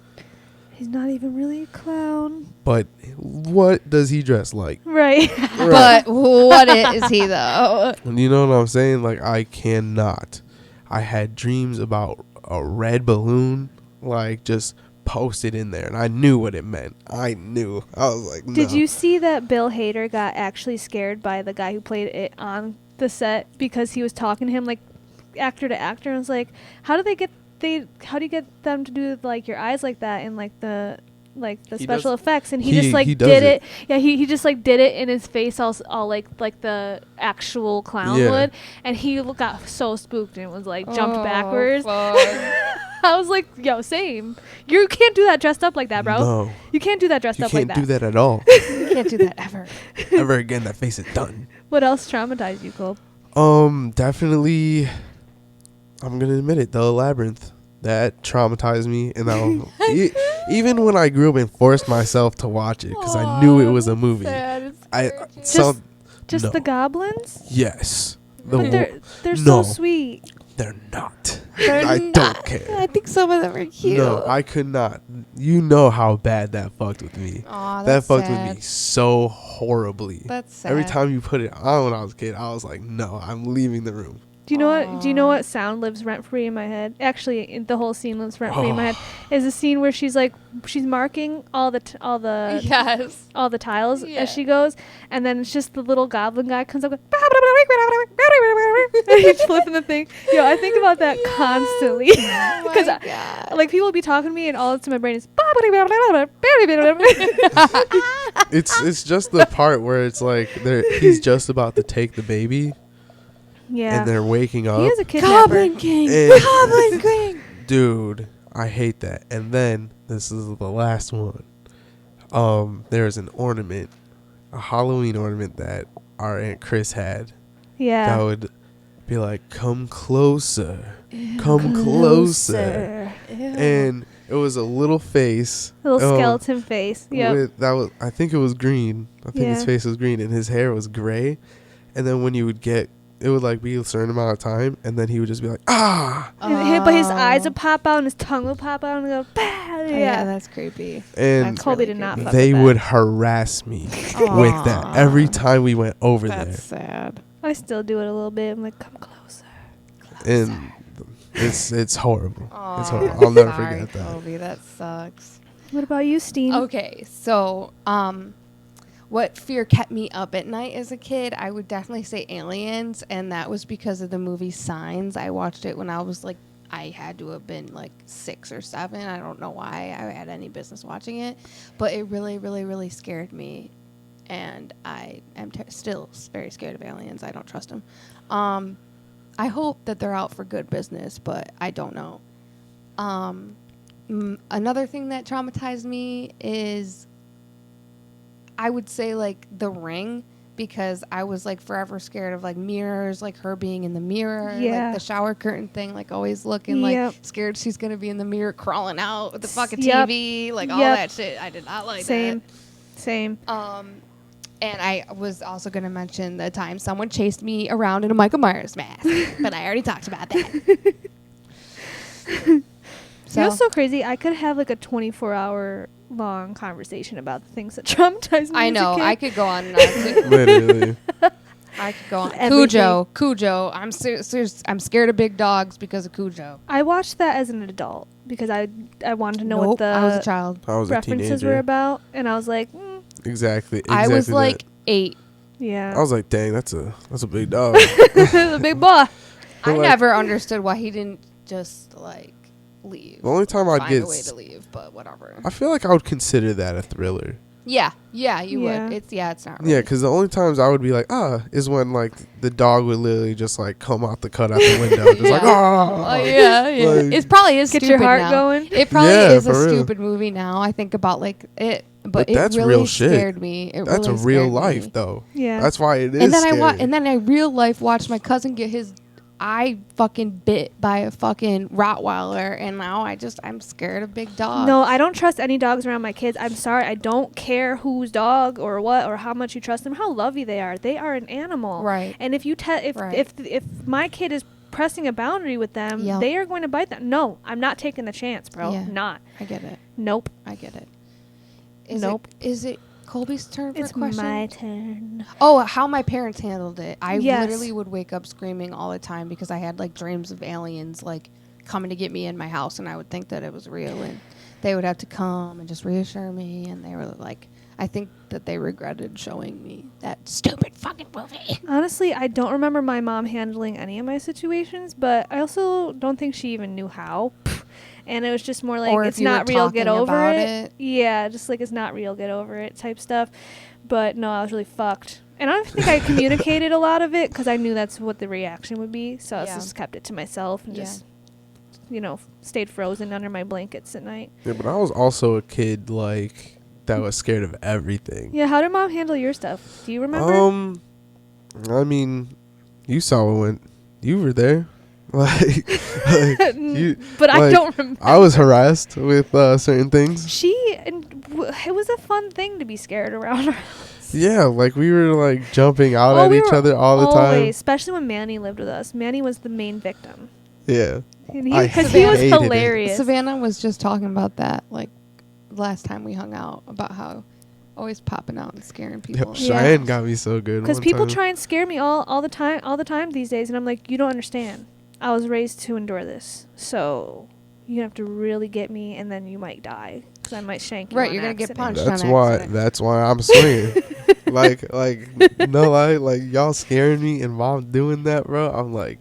He's not even really a clown. But what does he dress like? Right. But what is he though? And you know what I'm saying? Like I cannot. I had dreams about a red balloon, like just posted in there, and I knew what it meant. I knew. I was like, no. Did you see that Bill Hader got actually scared by the guy who played it on the set because he was talking to him like actor to actor and was like, how do you get them to do like your eyes like that and like the He special does- effects, and he he- just like he does did it. it. Yeah, he just like did it in his face all like the actual clown Yeah. would, and he got so spooked and was like jumped Oh, backwards. fuck. I was like, yo, same. You can't do that dressed up like that, bro. No, You can't do that dressed you up like can't do that at all. You can't do that ever. Ever again. That face is done. What else traumatized you, Cole? Definitely. I'm gonna admit it. The Labyrinth. That traumatized me, and even when I grew up and forced myself to watch it because I knew it was a movie. Just No. the goblins? Yes, But they're no. so sweet. they're not. They're I not. don't care. I think some of them are cute. No, I could not. You know how bad that fucked with me. Aw, That that's fucked sad. with me so horribly. That's sad. Every time you put it on when I was a kid, I was like, no, I'm leaving the room. Do you know what sound lives rent free in my head? Actually, the whole scene lives rent free in my head. Is the scene where she's marking all the Yes. all the tiles Yeah. as she goes, and then it's just the little goblin guy comes up with and he's flipping the thing. Yo, I think about that constantly Oh because my God. like people will be talking to me and all that's in my brain is It's just the part where it's like he's just about to take the baby yeah. and they're waking up. He is a kidnapper. King. And- Goblin King. Dude, I hate that. And then this is the last one. There's an ornament, a Halloween ornament that our Aunt Chris had that Yeah. would be like, "Come closer, come closer," and It was a little face. Little um, skeleton face. Yeah. I think it was green. I think his Yeah. face was green and his hair was gray. And then when you would get, it would like be a certain amount of time, and then he would just be like, ah. But his eyes Oh. would pop out and his tongue would pop out and go, bah! Oh, Yeah. that's creepy. And That's Colby really did not creepy. fuck they with would that. harass me with that Aw. every time we went over That's sad. I still do it a little bit. I'm like, come closer. there. And it's horrible. It's Aw, horrible. I'll never sorry, forget that. Colby, that sucks. What about you, Steen? Okay, so what fear kept me up at night as a kid? I would definitely say aliens, and that was because of the movie Signs. I watched it when I was like, I had to have been like 6 or 7. I don't know why I had any business watching it, but it really, really, really scared me, and I am still very scared of aliens. I don't trust them. I hope that they're out for good business, but I don't know. Another thing that traumatized me is, I would say, like, The Ring, because I was like forever scared of like mirrors, like her being in the mirror, Yeah. like the shower curtain thing, like always looking Yep. like scared she's gonna be in the mirror crawling out with the fucking Yep. TV, like all Yep. that shit. I did not like Same. Same. that. And I was also gonna mention the time someone chased me around in a Michael Myers mask, but I already talked about that. You know what's so crazy? I could have like a 24-hour long conversation about the things that traumatized me. I as a know kid. I could go on and on. Too. Literally. I could go on. Everything. Cujo. I'm scared of big dogs because of Cujo. I watched that as an adult because I wanted to know what Nope, the I was a child. I was a references teenager. were about, and I was like, Exactly. I was exactly like that. 8. yeah, I was like, dang, that's a big dog. the big boy. I But, like- never understood why he didn't just like leave. The only time I'd Find get, a way to leave, but whatever. I feel like I would consider that a thriller. Yeah, you Yeah. would. It's not. Yeah, Really. because the only times I would be like, is when like the dog would literally just like come out the cut out the window, just like, Oh yeah. Like- It probably is Get stupid your heart now. going. It probably Yeah, is a for real. stupid movie now. I think about like it, but But it that's really real shit. scared me. That's really a real scared life me. though. Yeah, That's why it is. And then scary. and then I real life watched my cousin get his eye fucking bit by a fucking Rottweiler, and now I'm scared of big dogs. no, I don't trust any dogs around my kids. I'm sorry, I don't care whose dog or what or how much you trust them, how lovely they are. They are an animal, Right. And if you Right. if my kid is pressing a boundary with them, Yep. they are going to bite them. No, I'm not taking the chance, bro. Yeah. Not. I get it. Nope. I get it. Nope. Is it Colby's turn for It's a question? my turn. Oh, how my parents handled it. I Yes. literally would wake up screaming all the time because I had like dreams of aliens like coming to get me in my house, and I would think that it was real, and they would have to come and just reassure me, and they were like, I think that they regretted showing me that stupid fucking movie. Honestly, I don't remember my mom handling any of my situations, but I also don't think she even knew how. And it was just more like, Or if it's you were not real, get talking over about it. it. Yeah, just like, it's not real, get over it type stuff. But no, I was really fucked. And I don't think I communicated a lot of it because I knew that's what the reaction would be. So I Yeah. just kept it to myself and Yeah. just, stayed frozen under my blankets at night. Yeah, but I was also a kid like that was scared of everything. Yeah, how did mom handle your stuff? Do you remember? I mean, you saw when you were there. Like you, but I like, don't remember. I was harassed with certain things. It was a fun thing to be scared around her. Yeah, like we were like jumping out at we each were other all the always, time. especially when Manny lived with us. Manny was the main victim. Yeah. And I because he was hated it. hilarious. Savannah was just talking about that like last time we hung out, about how always popping out and scaring people. Yep, Cheyenne got me so good. Because one people time. try and scare me all the time these days, and I'm like, you don't understand. I was raised to endure this, so you have to really get me, and then you might die because I might shank you. Right, on you're gonna get accident. punched. That's on why. accident. That's why I'm swinging. like no lie. Like y'all scaring me and mom doing that, bro. I'm like,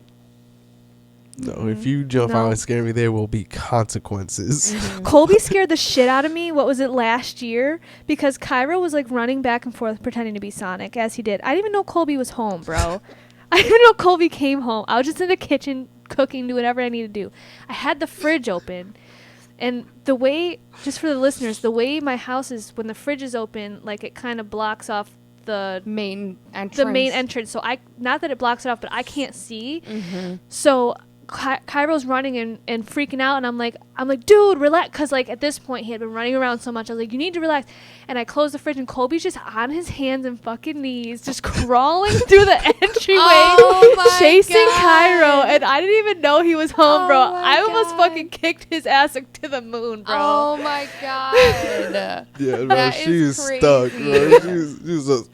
no. If you jump out No. and scare me, there will be consequences. Colby scared the shit out of me. What was it, last year? Because Cairo was like running back and forth pretending to be Sonic as he did. I didn't even know Colby was home, bro. I didn't even know Colby came home. I was just in the kitchen cooking, doing whatever I needed to do. I had the fridge open. And the way, just for the listeners, the way my house is, when the fridge is open, like it kind of blocks off the main entrance. entrance. So not that it blocks it off, but I can't see. Mm-hmm. So Cairo's running and freaking out, and I'm like, dude, relax, because like at this point he had been running around so much. I was like, you need to relax. And I closed the fridge, and Colby's just on his hands and fucking knees, just crawling through the entryway, Oh my chasing God. Cairo, and I didn't even know he was home, bro. Oh my I almost God. fucking kicked his ass to the moon, bro. Oh my God. Yeah, bro, That she is was stuck, crazy. bro. She was just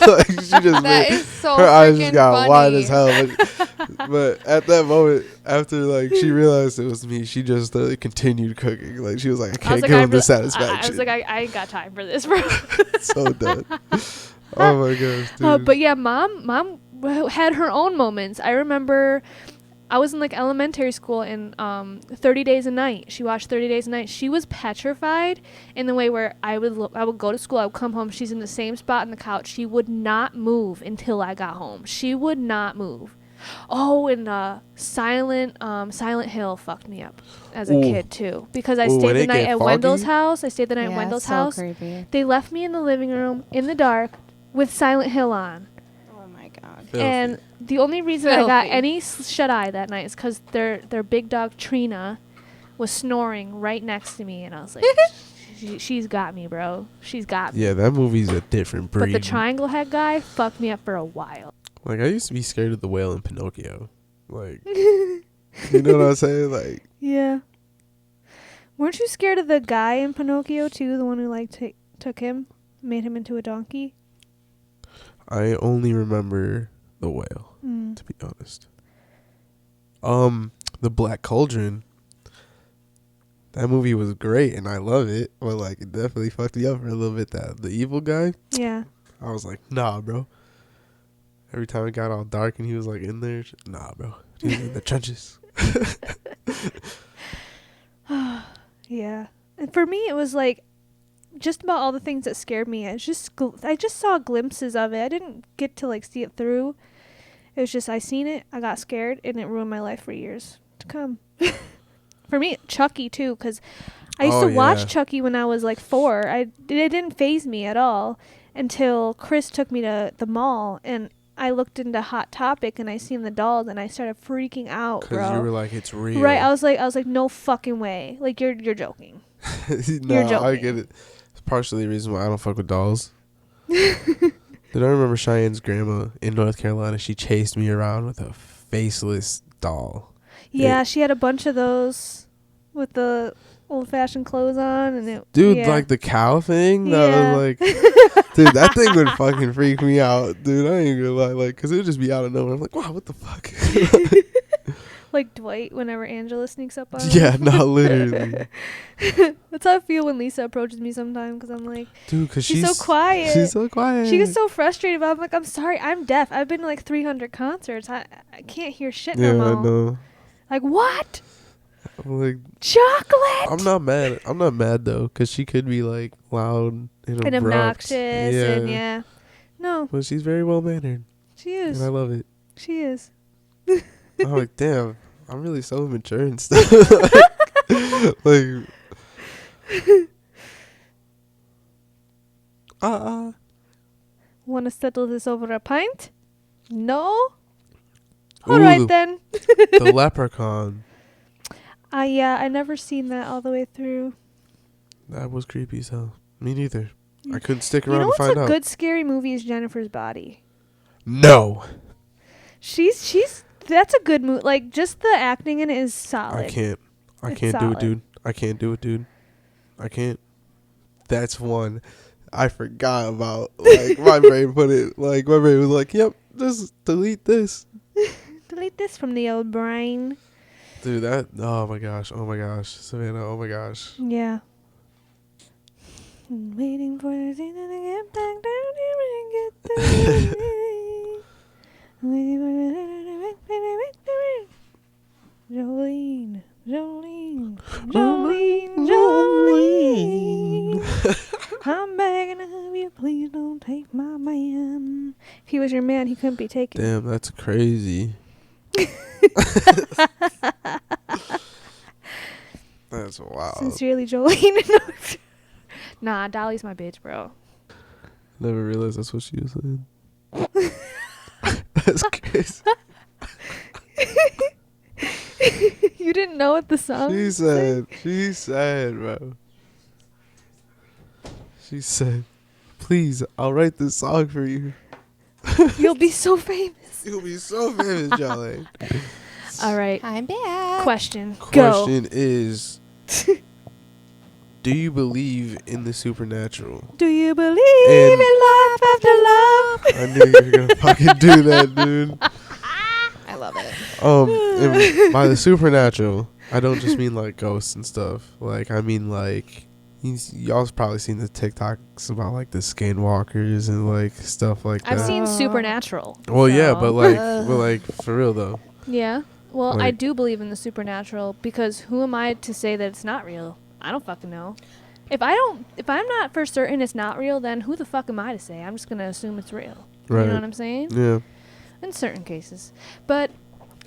like, she just That made, is so her eyes freaking just got funny. wide as hell. But at that moment, after like she realized it was me, she just continued cooking. Like she was like, I I can't was like, give I him the re- satisfaction. I was like, I ain't got time for this, bro. So done. Oh my gosh, dude. But yeah, mom had her own moments. I remember I was in like elementary school in 30 Days a Night. She watched 30 Days a Night. She was petrified in the way where I would go to school, I would come home, she's in the same spot on the couch. She would not move until I got home. She would not move. Oh, and Silent Hill fucked me up as a Ooh. kid too, because I Ooh, stayed when the it night get at Wendell's foggy? house. I stayed the night at Yeah, Wendell's it's so house. creepy. They left me in the living room in the dark with Silent Hill on. Oh my God. Filthy. And the only reason I got Filthy. any shut eye that night is because their big dog Trina was snoring right next to me, and I was like, she's got me, bro. She's got me. Yeah, that movie's a different breed. But the triangle head guy fucked me up for a while. Like I used to be scared of the whale in Pinocchio. Like, you know what I'm saying? Like, Yeah. Weren't you scared of the guy in Pinocchio too? The one who like took him, made him into a donkey. I only remember the whale, Mm. to be honest. The Black Cauldron. That movie was great, and I love it. But like, it definitely fucked me up for a little bit. That the evil guy. Yeah. I was like, nah, bro. Every time it got all dark and he was like in there, nah, bro. He was in the trenches. Yeah. And for me, it was like just about all the things that scared me. I just saw glimpses of it. I didn't get to like see it through. It was just I seen it, I got scared, and it ruined my life for years to come. For me, Chucky too, because I used Oh, to watch yeah. Chucky when I was like 4. It didn't faze me at all until Chris took me to the mall, and I looked into Hot Topic and I seen the dolls, and I started freaking out, Because bro. you were like, it's real. Right, I was like, no fucking way. Like you're joking. No, I joking. get it. It's partially the reason why I don't fuck with dolls. Did I remember Cheyenne's grandma in North Carolina? She chased me around with a faceless doll. Yeah, she had a bunch of those with the old-fashioned clothes on, and it. Dude, yeah. like the cow thing? Yeah. That was like... Dude, that thing would fucking freak me out. Dude, I ain't gonna lie. Like, because it would just be out of nowhere. I'm like, wow, what the fuck? Like Dwight whenever Angela sneaks up on him. Yeah, no, literally. That's how I feel when Lisa approaches me sometimes, because I'm like, Dude, because she's so quiet. She's so quiet. She gets so frustrated, but I'm like, I'm sorry, I'm deaf. I've been to like 300 concerts. I can't hear shit Yeah, no I more. know. Like, what? I'm like, Chocolate? I'm not mad. I'm not mad, though, because she could be, like, loud and And abrupt. obnoxious, and yeah. No, But she's very well-mannered, she is. and I love it. She is. I'm like, damn, I'm really so mature and stuff. Like, Want to settle this over a pint? No? Ooh, All right, then. the Leprechaun. Yeah, I never seen that all the way through. That was creepy as hell. Me neither. I couldn't stick You around know to what's find a out. good scary movie is Jennifer's Body. No, She's that's a good movie. Like, just the acting in it is solid. I can't. I It's can't do solid. it, dude. I can't do it, dude. I can't. That's one I forgot about. Like, my brain put it, like, my brain was like, yep, just delete this. Delete this from the old brain. Dude, that, oh my gosh, Savannah, oh my gosh. Yeah. Waiting for the season to get back down here and get there. Waiting for the Jolene, Jolene, Jolene, Jolene. I'm begging of you, please don't take my man. If he was your man, he couldn't be taken. Damn, that's crazy. That's wild. Sincerely, Jolene. Nah, Dolly's my bitch, bro. Never realized that's what she was saying. That's crazy. didn't know what the song She was. said, bro. She said, please, I'll write this song for you. You'll be so famous. You'll be so famous, Jolly. All right. I'm back. Question. Go. Question is, do you believe in the supernatural? Do you believe And- in life after love? I knew you were gonna fucking do that, dude. I love it. And by the supernatural, I don't just mean like ghosts and stuff. Like I mean like y'all's probably seen the TikToks about like the skinwalkers and like stuff like that. I've seen Supernatural. Well, yeah, so- but like for real though. Yeah. Well, I Like- do believe in the supernatural because who am I to say that it's not real? I don't fucking know. If I'm not for certain it's not real, then who the fuck am I to say? I'm just gonna assume it's real. Right. You know what I'm saying? Yeah. In certain cases. But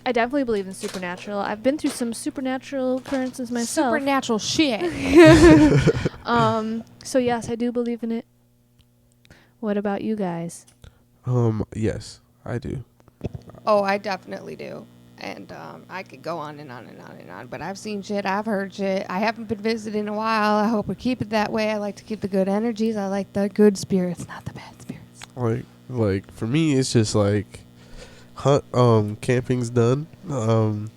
I definitely believe in supernatural. I've been through some supernatural occurrences myself. Supernatural shit. So yes, I do believe in it. What about you guys? Yes, I do. Oh, I definitely do. And I could go on and on and on and on. But I've seen shit. I've heard shit. I haven't been visited in a while. I hope we keep it that way. I like to keep the good energies. I like the good spirits, not the bad spirits. Like for me, it's just like, camping's done. I'm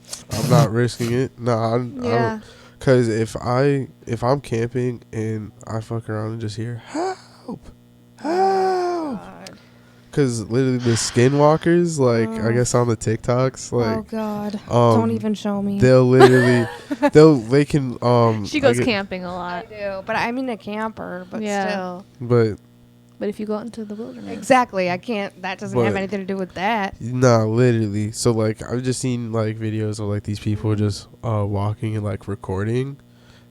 not risking it. No, I don't. Cause if I'm camping and I fuck around and just hear help, God. cause literally the skinwalkers, like I Oh. guess on the TikToks, Oh like God. Don't even show me. they'll literally they can She goes like, camping a I lot. do, but I'm in a camper. But Yeah. still, But if you go out into the wilderness. exactly. I can't. That doesn't have But- anything to do with that. Nah, literally. So like I've just seen like videos of like these people just walking and like recording,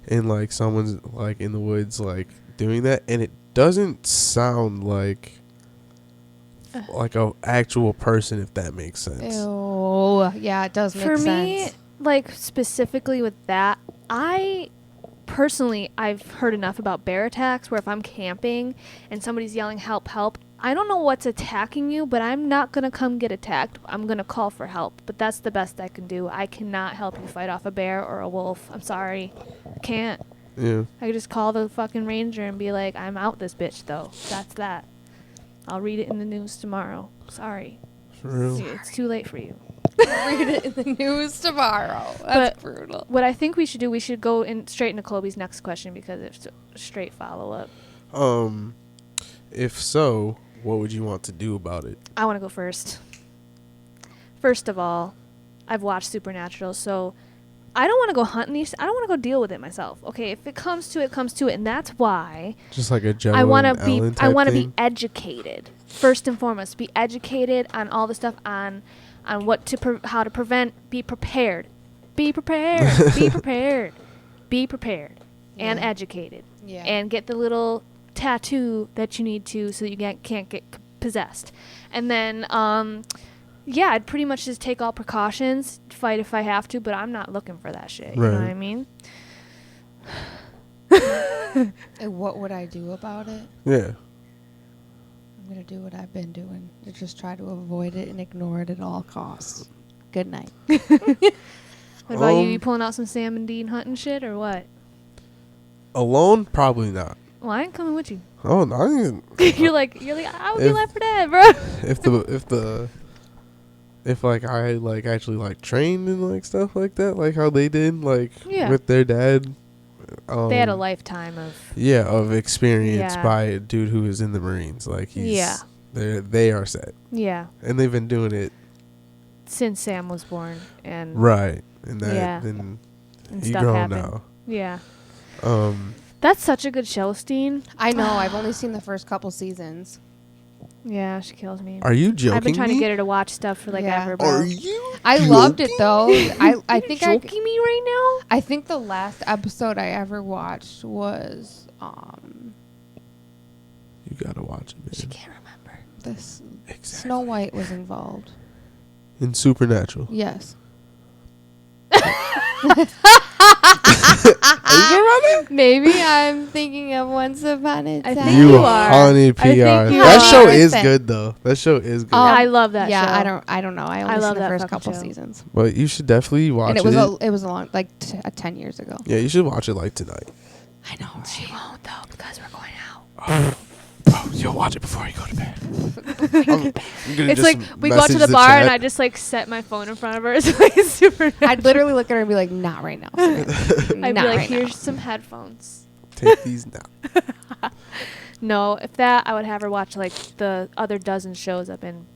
and like someone's like in the woods like doing that, and it doesn't sound like a actual person, if that makes sense. Ew. Yeah, it does make For sense. me, like specifically with that, I've heard enough about bear attacks where if I'm camping and somebody's yelling help, help, I don't know what's attacking you, but I'm not going to come get attacked. I'm going to call for help. But that's the best I can do. I cannot help you fight off a bear or a wolf. I'm sorry. I can't. Yeah. I could just call the fucking ranger and be like, I'm out this bitch though. That's that. I'll read it in the news tomorrow. Sorry. For real. It's too late for you. Read it in the news tomorrow. That's brutal. What I think we should do, we should go in straight into Kobe's next question because it's a straight follow up. If so, what would you want to do about it? I want to go first. First of all, I've watched Supernatural, so I don't want to go hunting these. I don't want to go deal with it myself. Okay, if it comes to it, it comes to it, and that's why Just like a Joe I want and to be. Ellen I type want to be thing? educated first and foremost. Be educated on all the stuff on what to how to prevent. Be prepared. Be prepared. Be prepared. Be prepared. And Yeah. educated. Yeah. And get the little tattoo that you need to so that you can't get possessed. And then yeah, I'd pretty much just take all precautions, fight if I have to, but I'm not looking for that shit. You know what Right. I mean? And what would I do about it? Yeah. I'm gonna do what I've been doing. To just try to avoid it and ignore it at all costs. Good night. What about you? You Um, pulling out some Sam and Dean hunting shit or what? Alone? Probably not. Well, I ain't coming with you. Oh no! I ain't- you're like I would be If- left for dead, bro. if like I like actually like trained and like stuff like that, like how they did, like Yeah. with their dad. They had a lifetime of Yeah, of experience Yeah. by a dude who is in the Marines. Like he's Yeah. they are set, yeah and they've been doing it since Sam was born and right. And that Yeah. then and he stuff grown happened. now. Yeah, Um, that's such a good show, Steen. I know. I've only seen the first couple seasons. Yeah, she kills me. are you joking? I've been trying me? to get her to watch stuff for like Yeah. ever, bro. Are you? I loved it though. I think I joking me right now? I think the last episode I ever watched was You gotta watch it, She man. can't remember. this Exactly. Snow White was involved. In Supernatural. Yes. Are you sure about that? Maybe I'm thinking of Once Upon a I Time. think You you are. honey I PR. think you That are. show What is is that? good though. That show is good. I love that yeah, show. I don't know. I I only love seen the that first fucking couple show. seasons, But you should definitely watch and it. it was a long 10 years ago. Yeah, you should watch it like tonight. I know, She right? won't though because we're going out. Bro, you'll watch it before you go to bed. I'm gonna It's just like we go out to message the bar and chat. I just like set my phone in front of her. It's like super. I'd literally look at her and be like, "Not right now." Samantha. I'd be Not like, right now." "Here's some headphones." Take these now. No, if that, I would have her watch like the other dozen shows I've been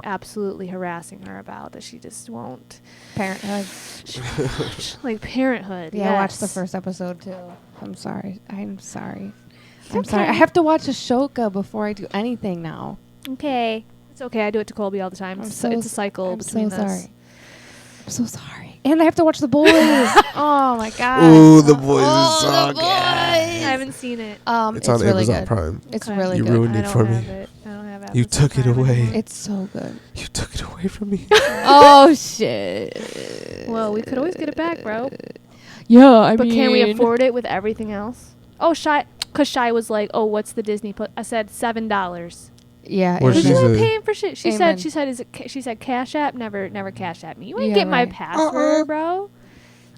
absolutely harassing her about that she just won't. Parenthood. She won't watch. Like Parenthood. Yeah, I watched the yes. first episode too. I'm sorry. I'm sorry. It's I'm sorry. I okay. have to watch Ashoka before I do anything now. Okay. It's okay. I do it to Colby all the time. I'm It's, so it's a cycle I'm between so us. sorry. I'm so sorry. And I have to watch The Boys. Oh my god. Ooh, The Boys is Oh, so The good. I haven't seen it. It's on really Amazon good. Prime. It's Okay. really You good. ruined I it don't for have me. it. I don't have You Amazon took it Prime away. anymore. It's so good. You took it away from me. Oh shit. Well, we could always get it back, bro. Yeah, I But mean, can we afford it with everything else? Oh, because Shy was like, "Oh, what's the Disney?" I said $7. Yeah. Where'd Because she you say- ain't paying for shit. She Amen. said, "Is it?" She said, "Cash App, never Cash App me. You ain't Yeah, get my right. password, bro."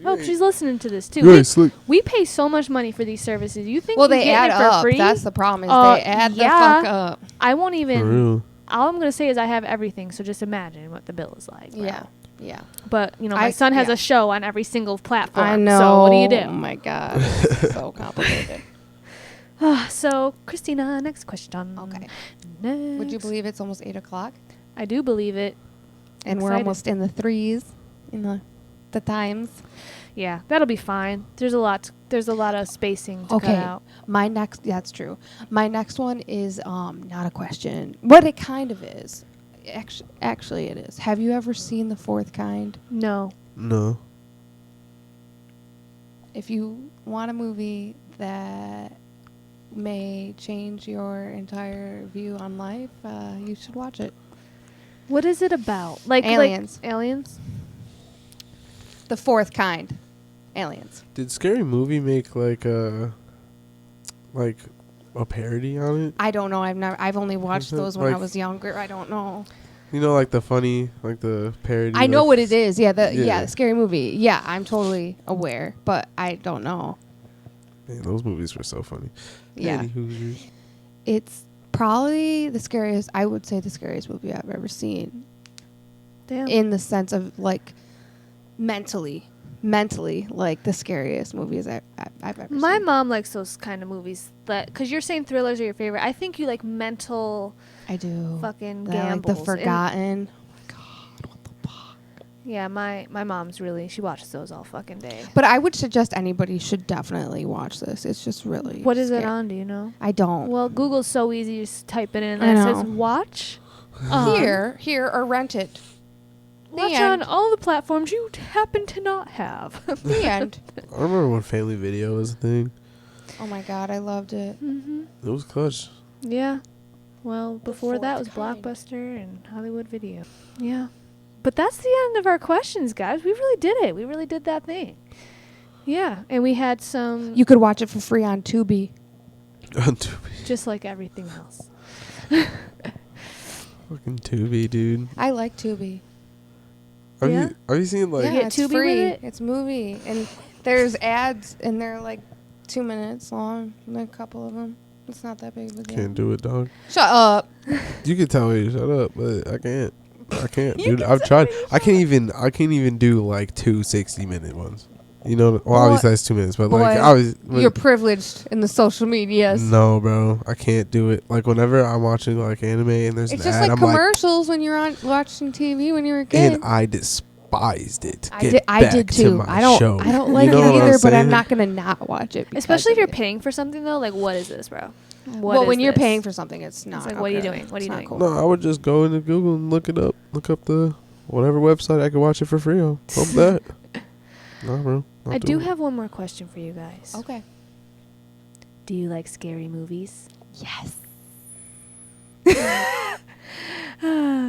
Oh, she's listening to this too. You ain't slick. We pay so much money for these services. You think Well, you they getting add it for up. free? That's the problem. Is Uh, they add yeah. the fuck up. I won't For even. real. All I'm gonna say is I have everything. So just imagine what the bill is like. Bro. Yeah. Yeah. But my son has yeah. a show on every single platform. I know. So what do you Oh do? my god. It's so complicated. So Christina, next question. Okay. Next. Would you believe it's almost 8:00 I do believe it. and we're Excited. almost in the threes in the times? Yeah, that'll be fine. There's a lot of spacing to Okay. cut out. That's true. My next one is not a question, but it kind of is. Actually, it is. Have you ever seen The Fourth Kind? No. No. If you want a movie that may change your entire view on life, you should watch it. What is it about? Like Aliens. Like aliens? The Fourth Kind. Aliens. Did Scary Movie make like a parody on it? I don't know. I've only watched Is it those when I like- was younger. I don't know. You know, like the funny, like the parody. I know like- what it is. Yeah, the Yeah. Scary Movie. Yeah, I'm totally aware, but I don't know. Man, those movies were so funny. Yeah. Any Hoosiers. It's probably the scariest. I would say the scariest movie I've ever seen, Damn. in the sense of like mentally, like the scariest movies I've ever seen. My mom likes those kind of movies. Because you're saying thrillers are your favorite. I think you like mental I do. fucking That, like the gambles. And- Forgotten. Oh my god, what the fuck? yeah, my mom's she watches those all fucking day. But I would suggest anybody should definitely watch this. It's just really. What is it scary. on? Do you know? I don't. Well, Google's so easy. You just type it in I and it says know. watch. Here, or rent it. Watch The end. on all the platforms you happen to not have. The end. I remember when Family Video was a thing. Oh my god, I loved it. Mm-hmm. It was clutch. Yeah. Well, before that was Fourth Kind. Blockbuster and Hollywood Video. Yeah. But that's the end of our questions, guys. We really did it. We really did that thing. Yeah. And we had some, You could watch it for free on Tubi. On Tubi. just like everything else. Fucking Tubi, dude. I like Tubi. Yeah? Have you seen like Yeah, get it's Tubi with free. it? It's movie, and there's ads, and they're like 2 minutes long. And a couple of them. It's not that big of a deal. Can't do it, dog. Shut up. You can tell me to shut up, but I can't. I can't, dude. I've tried. I can't even do like 2 60-minute ones. You know, well, obviously that's 2 minutes, but like Boy, I was. You're privileged in the social medias. No, bro, I can't do it. Like whenever I'm watching like anime and there's It's an just ad, like I'm commercials when you're on watching TV when you were a kid. and I despised it. I Get did. I back did to too. my I don't. show. I don't You like know it what I'm either. But I'm saying? not gonna not watch it. because Especially if of you're it. paying for something, though. Like, what is this, bro? Well, when is you're this? paying for something, it's not. like, what are you okay. doing? What are It's you not doing? cool. No, I would just go into Google and look it up. Look up the whatever website I could watch it for free on. Hope that. No, bro. not I do doing it. have one more question for you guys. Okay. Do you like scary movies? Yes.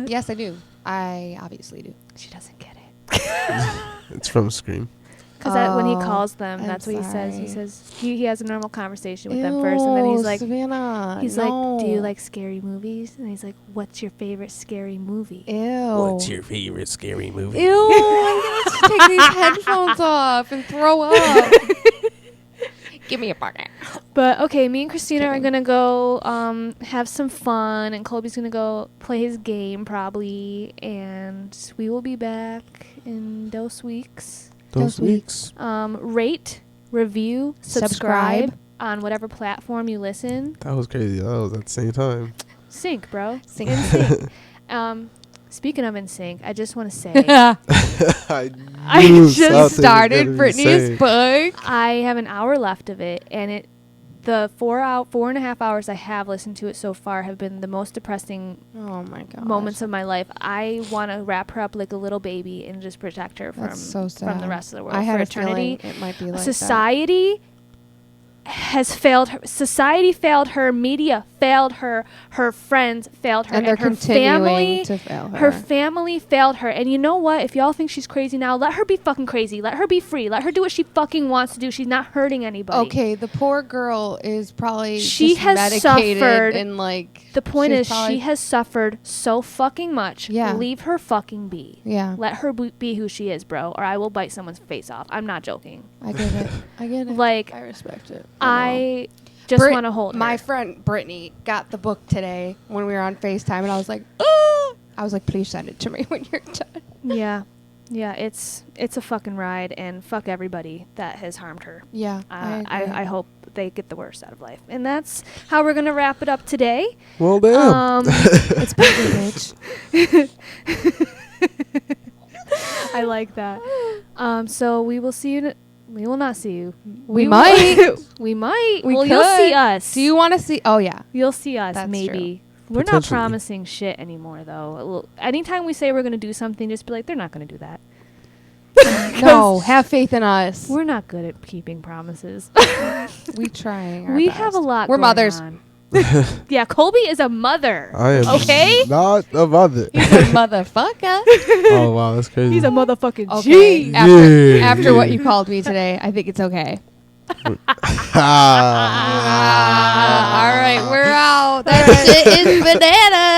Yes, I do. I obviously do. She doesn't get it. It's from Scream. Because when he Oh, calls them, I'm that's what he says. He sorry. says he has a normal conversation with them first, and then he's like, Savannah, do no. you like scary movies? And he's like, what's your favorite scary movie? Ew. favorite scary movie? Ew, I'm gonna just take these headphones off and throw up. Give me a bucket. But okay, me and Christina are Kidding. gonna go have some fun, and Colby's gonna go play his game probably, and we will be back in those weeks. Those weeks. Rate, review, subscribe on whatever platform you listen. That was crazy. That was at the same time. Sync, bro. Sync. In sync. Speaking of in sync, I just want to say I just something Started was gonna be Brittany's said. book. I have an hour left of it, and the 4.5 hours I have listened to it so far have been the most depressing Oh my god. moments of my life. I want to wrap her up like a little baby and just protect her That's so sad. from the rest of the world I for had a eternity. feeling it might be like Society has failed her. Society failed her. Media failed her. Her friends failed that. her. And they're her continuing family to fail her. her family failed her. And you know what? If y'all think she's crazy now, let her be fucking crazy. Let her be free. Let her do what she fucking wants to do. She's not hurting anybody. Okay, the poor girl is probably She just has medicated suffered. and like The point she's is, probably- she has suffered so fucking much. Yeah. Leave her fucking be. Yeah, Let her be who she is, bro, or I will bite someone's face off. I'm not joking. I get it. I get it. Like, I respect it. I just Brit- want to hold her. My friend Brittany got the book today when we were on FaceTime, and I was like, oh! I was like, please send it to me when you're done. Yeah. Yeah, it's a fucking ride, and fuck everybody that has harmed her. Yeah, I hope they get the worst out of life. And that's how we're going to wrap it up today. Well, damn. it's been I like that. So we will see you. We will not see you. We might. We might. We Well, you'll see could. us. Do you want to see? Oh yeah. You'll see us, That's maybe. We're not Potentially. promising shit anymore, though. Anytime we say we're going to do something, just be like, they're not going to do that. No, have faith in us. We're not good at keeping promises. We trying. Our We best. have a lot We're going mothers. on. Yeah, Colby is a mother. I am Okay? not a mother. He's a motherfucker. Oh wow, that's crazy. He's a motherfucking Okay. G. Yeah. After what you called me today, I think it's okay. Ah. All right, we're out. That shit is bananas.